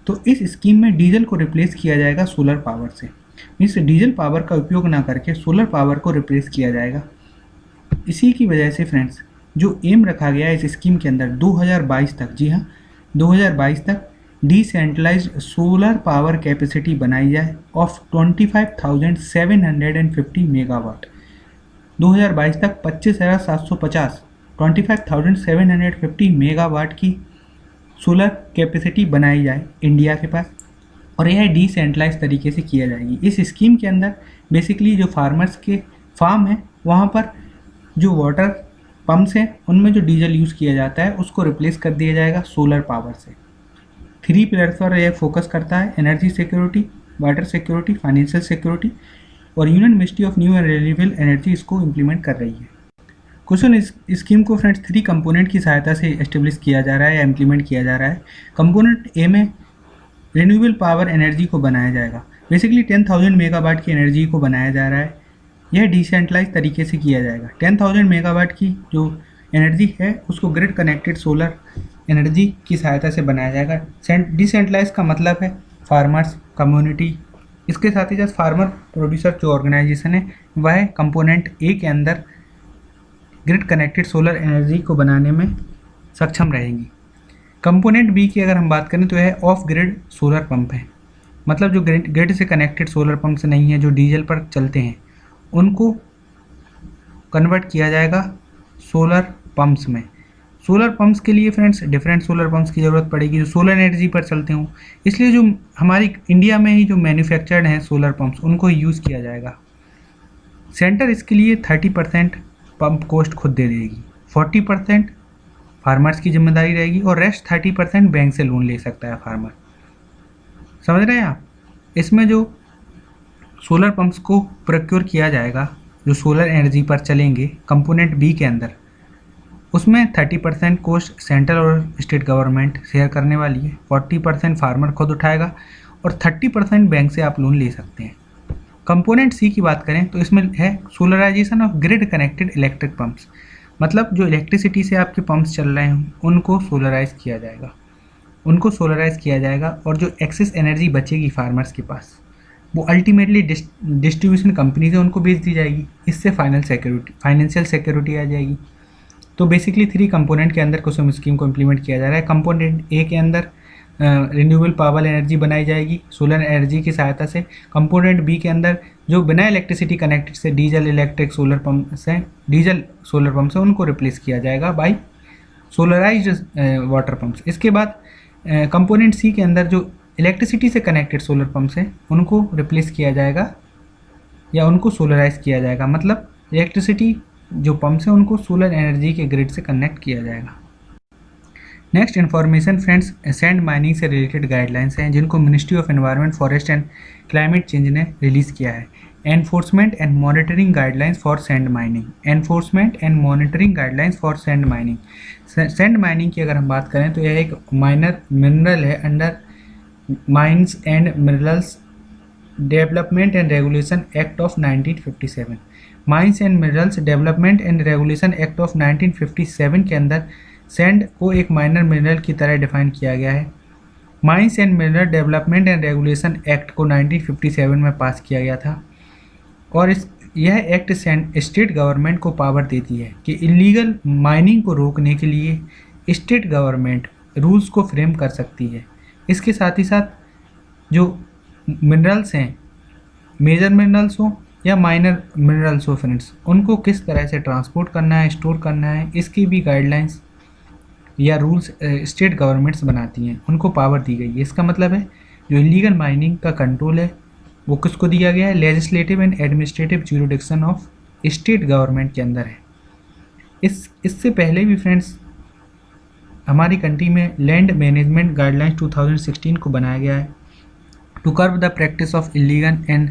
तो इस स्कीम में डीजल को रिप्लेस किया जाएगा सोलर पावर से, मीन्स डीजल पावर का उपयोग ना करके सोलर पावर को रिप्लेस किया जाएगा। इसी की वजह से फ्रेंड्स जो एम रखा गया है इस स्कीम के अंदर 2022 तक, जी हाँ 2022 तक डिसेंट्रलाइज्ड सोलर पावर कैपेसिटी बनाई जाए ऑफ 25,750 मेगावाट। 2022 तक 25,750 25,750 मेगावाट की सोलर कैपेसिटी बनाई जाए इंडिया के पास, और यह डिसेंट्रलाइज तरीके से किया जाएगी। इस स्कीम के अंदर बेसिकली जो फार्मर्स के फार्म है वहाँ पर जो वाटर पंप्स हैं उनमें जो डीजल यूज़ किया जाता है उसको रिप्लेस कर दिया जाएगा सोलर पावर से। 3 पिलर्स पर यह फोकस करता है, energy security, water security, financial security, और union ministry of new and renewable energy इसको इम्प्लीमेंट कर रही है। कुसुम स्कीम को फ्रेंड्स 3 कंपोनेंट की सहायता से एस्टेब्लिश किया जा रहा है या इम्प्लीमेंट किया जा रहा है। कंपोनेंट ए में रिन्यूएबल पावर एनर्जी को बनाया जाएगा, बेसिकली 10,000 मेगावाट की एनर्जी को बनाया जा रहा है। यह डिसेंट्रलाइज तरीके से किया जाएगा। 10,000 मेगावाट की जो एनर्जी है उसको ग्रिड कनेक्टेड सोलर एनर्जी की सहायता से बनाया जाएगा। डिसेंट्रलाइज का मतलब है फार्मर्स, कम्युनिटी, इसके साथ ही साथ फार्मर प्रोड्यूसर जो ऑर्गेनाइजेशन है वह कंपोनेंट ए के अंदर ग्रिड कनेक्टेड सोलर एनर्जी को बनाने में सक्षम रहेंगी। कंपोनेंट बी की अगर हम बात करें तो यह ऑफ ग्रिड सोलर पंप है, मतलब जो ग्रिड से कनेक्टेड सोलर पंप्स नहीं है, जो डीजल पर चलते हैं, उनको कन्वर्ट किया जाएगा सोलर पंप्स में। सोलर पंप्स के लिए फ्रेंड्स डिफरेंट सोलर पंप्स की ज़रूरत पड़ेगी जो सोलर एनर्जी पर चलते हों, इसलिए जो हमारी इंडिया में ही जो मैन्युफैक्चर्ड हैं सोलर पंप्स उनको यूज़ किया जाएगा। सेंटर इसके लिए 30% पंप कॉस्ट खुद दे देगी, 40% फार्मर्स की जिम्मेदारी रहेगी और रेस्ट 30% बैंक से लोन ले सकता है फार्मर। समझ रहे हैं आप। इसमें जो सोलर पंप्स को प्रोक्योर किया जाएगा जो सोलर एनर्जी पर चलेंगे कंपोनेंट बी के अंदर, उसमें 30% कॉस्ट सेंट्रल और स्टेट गवर्नमेंट शेयर करने वाली है, 40% फार्मर खुद उठाएगा और 30% बैंक से आप लोन ले सकते हैं। कंपोनेंट सी की बात करें तो इसमें है solarisation of grid connected electric pumps, मतलब जो इलेक्ट्रिसिटी से आपके पंप्स चल रहे हैं उनको सोलराइज किया जाएगा, और जो एक्सेस एनर्जी बचेगी फार्मर्स के पास वो अल्टीमेटली डिस्ट्रीब्यूशन कंपनी से उनको बेच दी जाएगी। इससे फाइनेंशियल सिक्योरिटी आ जाएगी। तो बेसिकली 3 कंपोनेंट के अंदर कुसुम स्कीम को इम्प्लीमेंट किया जा रहा है। कंपोनेंट ए के अंदर रिन्यूएबल पावर एनर्जी बनाई जाएगी सोलर एनर्जी की सहायता से। कंपोनेंट बी के अंदर जो बिना इलेक्ट्रिसिटी कनेक्टेड से डीजल सोलर पंप से उनको रिप्लेस किया जाएगा बाई सोलराइज्ड वाटर पंप्स। इसके बाद कंपोनेंट सी के अंदर जो इलेक्ट्रिसिटी से कनेक्टेड सोलर पंप्स हैं उनको रिप्लेस किया जाएगा या उनको सोलराइज किया जाएगा, मतलब इलेक्ट्रिसिटी जो पंप्स हैं उनको सोलर एनर्जी के ग्रिड से कनेक्ट किया जाएगा। Next information friends, sand mining से रिलेटेड गाइडलाइंस हैं जिनको ministry of environment, forest and climate change ने रिलीज़ किया है। Enforcement and monitoring guidelines for sand mining. Sand mining की अगर हम बात करें तो यह एक माइनर मिनरल है under mines and minerals development and regulation act of 1957। Mines and minerals development and regulation act of 1957 के अंदर सैंड को एक माइनर मिनरल की तरह डिफाइन किया गया है। Mines and mineral development and regulation act को 1957 में पास किया गया था और यह एक्ट स्टेट गवर्नमेंट को पावर देती है कि इलीगल माइनिंग को रोकने के लिए स्टेट गवर्नमेंट रूल्स को फ्रेम कर सकती है। इसके साथ ही साथ जो मिनरल्स हैं, मेजर मिनरल्स हो या माइनर मिनरल्स हो फ्रेंड्स, उनको किस तरह से ट्रांसपोर्ट करना है, स्टोर करना है, इसकी भी गाइडलाइंस या रूल्स स्टेट गवर्नमेंट्स बनाती हैं, उनको पावर दी गई है। इसका मतलब है जो इलीगल माइनिंग का कंट्रोल है वो किसको दिया गया है, legislative and administrative jurisdiction of state government के अंदर है। इससे पहले भी फ्रेंड्स हमारी कंट्री में लैंड मैनेजमेंट गाइडलाइंस 2016 को बनाया गया है to curb the practice of illegal and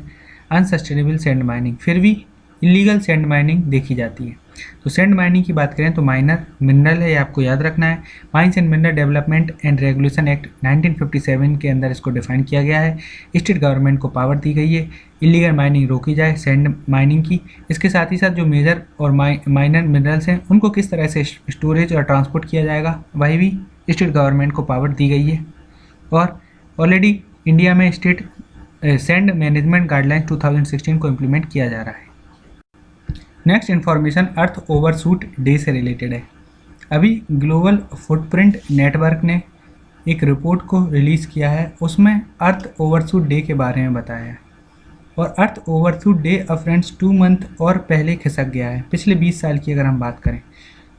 unsustainable sand mining. फिर भी इलीगल सैंड माइनिंग देखी जाती है। तो सैंड माइनिंग की बात करें तो माइनर मिनरल है, ये आपको याद रखना है। Mines and mineral development and regulation act 1957 के अंदर इसको डिफाइन किया गया है। स्टेट गवर्नमेंट को पावर दी गई है इलीगल माइनिंग रोकी जाए सैंड माइनिंग की। इसके साथ ही साथ जो मेजर और माइनर मिनरल्स हैं उनको किस तरह से स्टोरेज और ट्रांसपोर्ट किया जाएगा वही भी स्टेट गवर्नमेंट को पावर दी गई है। और ऑलरेडी इंडिया में स्टेट सैंड मैनेजमेंट गाइडलाइंस 2016 को इम्प्लीमेंट किया जा रहा है। नेक्स्ट इन्फॉर्मेशन अर्थ ओवरशूट डे से रिलेटेड है। अभी ग्लोबल फुटप्रिंट नेटवर्क ने एक रिपोर्ट को रिलीज़ किया है, उसमें अर्थ ओवरशूट डे के बारे में बताया है। और अर्थ ओवरशूट डे अब फ्रेंड्स 2 मंथ और पहले खिसक गया है, पिछले 20 साल की अगर हम बात करें,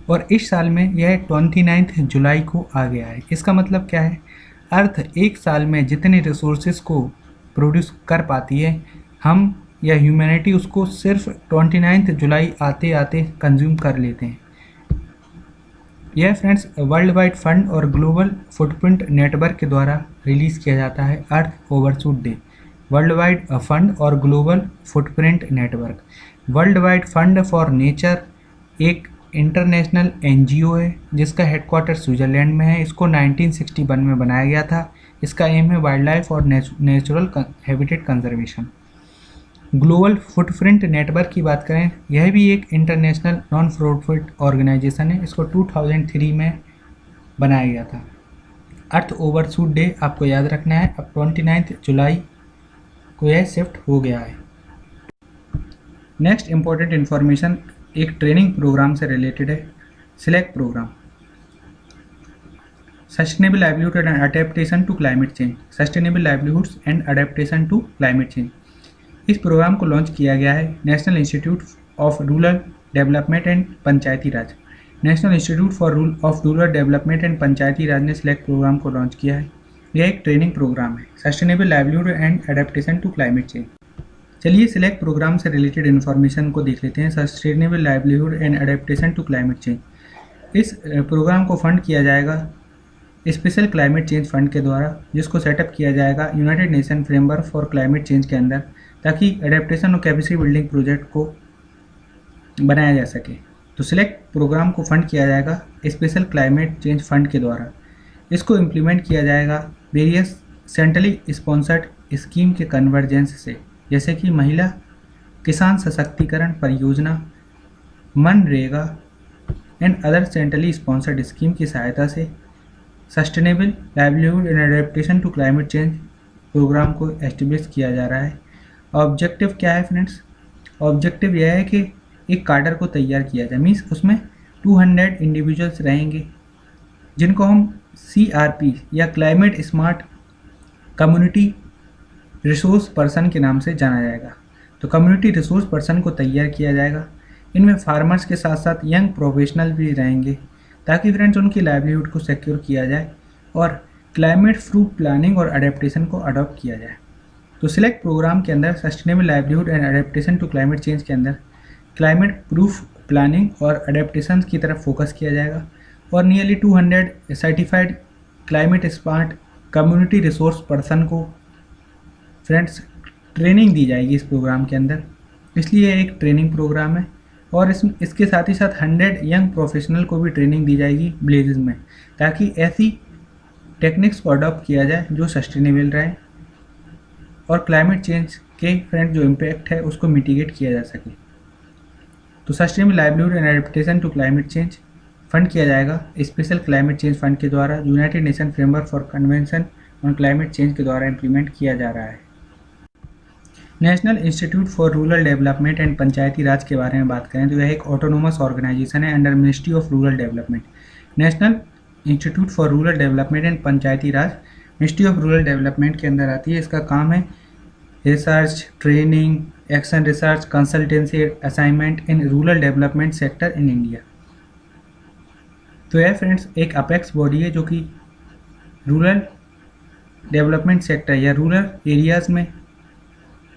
और इस साल में यह 29 जुलाई को आ गया है। इसका मतलब क्या है, अर्थ एक साल में जितने रिसोर्सेज को प्रोड्यूस कर पाती है, हम या ह्यूमैनिटी उसको सिर्फ 29 जुलाई आते आते कंज्यूम कर लेते हैं। यह फ्रेंड्स वर्ल्ड वाइड फंड और ग्लोबल फुटप्रिंट नेटवर्क के द्वारा रिलीज़ किया जाता है earth overshoot day. World wide fund और global footprint network. World wide fund for nature एक इंटरनेशनल NGO है जिसका हेडक्वार्टर स्विट्ज़रलैंड में है। इसको 1961 में बनाया गया था। इसका एम है वाइल्ड लाइफ और natural habitat conservation. Global footprint network की बात करें, यह भी एक इंटरनेशनल नॉन प्रॉफिट ऑर्गेनाइजेशन है। इसको 2003 में बनाया गया था। अर्थ ओवरशूट डे आपको याद रखना है, अब 29 जुलाई को यह शिफ्ट हो गया है। नेक्स्ट इम्पोर्टेंट इन्फॉर्मेशन एक ट्रेनिंग प्रोग्राम से रिलेटेड है, select programme, sustainable livelihood and adaptation to climate change. Sustainable livelihoods and adaptation to climate change, इस प्रोग्राम को लॉन्च किया गया है national institute of rural development and Panchayati Raj. National institute of rural development and Panchayati Raj ने select programme को launch किया है। यह एक ट्रेनिंग प्रोग्राम है, sustainable livelihood and adaptation to climate change. चलिए सिलेक्ट प्रोग्राम से रिलेटेड इन्फॉर्मेशन को देख लेते हैं। Sustainable livelihood and adaptation to climate change, इस प्रोग्राम को फंड किया जाएगा स्पेशल क्लाइमेट चेंज फंड के द्वारा, जिसको सेटअप किया जाएगा United nation framework for climate change के अंदर, ताकि एडेप्टेशन और कैपेसिटी बिल्डिंग प्रोजेक्ट को बनाया जा सके। तो सिलेक्ट प्रोग्राम को फंड किया जाएगा स्पेशल क्लाइमेट चेंज फंड के द्वारा। इसको इम्प्लीमेंट किया जाएगा वेरियस सेंट्रली स्पॉन्सर्ड स्कीम के कन्वर्जेंस से, जैसे कि Mahila Kisan Sashaktikaran Pariyojana, MNREGA, and other centrally sponsored scheme की सहायता से sustainable livelihood and adaptation to climate change programme को एस्टेब्लिश किया जा रहा है। ऑब्जेक्टिव क्या है फ्रेंड्स? ऑब्जेक्टिव यह है कि एक काडर को तैयार किया जाए, मीन्स उसमें 200 इंडिविजुअल्स रहेंगे जिनको हम CRP या climate smart community resource person के नाम से जाना जाएगा। तो कम्युनिटी रिसोर्स पर्सन को तैयार किया जाएगा। इनमें फार्मर्स के साथ साथ यंग प्रोफेशनल भी रहेंगे ताकि फ्रेंड्स उनकी लाइवलीहुड को सिक्योर किया जाए और क्लाइमेट प्रूफ प्लानिंग और अडेप्टेशन को अडॉप्ट किया जाए। तो सिलेक्ट प्रोग्राम के अंदर sustainable livelihood and adaptation to climate change के अंदर क्लाइमेट प्रूफ प्लानिंग और अडेप्टेशन की तरफ फोकस किया जाएगा और nearly 200 certified climate smart community resource person को फ्रेंड्स ट्रेनिंग दी जाएगी इस प्रोग्राम के अंदर, इसलिए एक ट्रेनिंग प्रोग्राम है। और इसके साथ ही साथ 100 यंग प्रोफेशनल को भी ट्रेनिंग दी जाएगी विलेजेस में, ताकि ऐसी टेक्निक्स को अडॉप्ट किया जाए जो सस्टेनेबल रहे और क्लाइमेट चेंज के फ्रेंड जो इम्पैक्ट है उसको मिटिगेट किया जा सके। तो sustainable livelihood and adaptation to climate change fund किया जाएगा स्पेशल क्लाइमेट चेंज फंड के द्वारा, united nation framework for convention on climate change के द्वारा इम्प्लीमेंट किया जा रहा है। National institute for rural development and Panchayati Raj के बारे में बात करें तो यह एक ऑटोनोमस ऑर्गेनाइजेशन है under ministry of rural development. National institute for rural development and Panchayati Raj ministry of rural development के अंदर आती है। इसका काम है research, training, action research, consultancy, assignment in rural development sector in India. तो यह फ्रेंड्स एक अपेक्स बॉडी है जो कि रूरल डेवलपमेंट सेक्टर या रूरल एरियाज़ में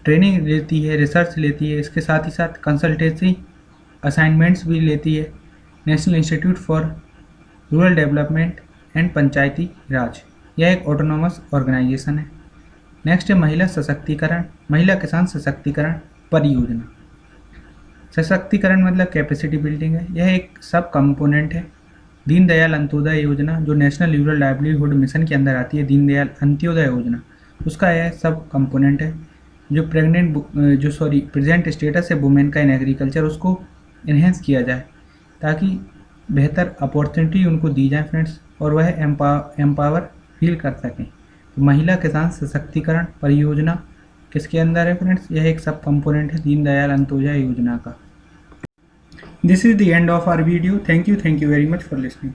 ट्रेनिंग लेती है, रिसर्च लेती है, इसके साथ ही साथ कंसल्टेंसी असाइनमेंट्स भी लेती है। National institute for rural development and Panchayati Raj यह एक ऑटोनोमस ऑर्गेनाइजेशन है। नेक्स्ट है महिला सशक्तिकरण, महिला किसान सशक्तिकरण परियोजना। सशक्तिकरण मतलब कैपेसिटी बिल्डिंग है, यह एक सब कंपोनेंट है दीनदयाल अंत्योदय योजना जो नेशनल रूरल लाइवलीहुड मिशन के अंदर आती है। दीनदयाल अंत्योदय योजना उसका यह सब कंपोनेंट है जो प्रेजेंट स्टेटस है वुमेन का इन एग्रीकल्चर उसको इन्हेंस किया जाए ताकि बेहतर अपॉर्चुनिटी उनको दी जाए फ्रेंड्स और वह एम्पावर फील कर सकें। तो महिला किसान सशक्तिकरण परियोजना किसके अंदर है फ्रेंड्स? यह एक सब कंपोनेंट है दीनदयाल अंत्योदय योजना का। This is the end of our video. Thank you very much for listening.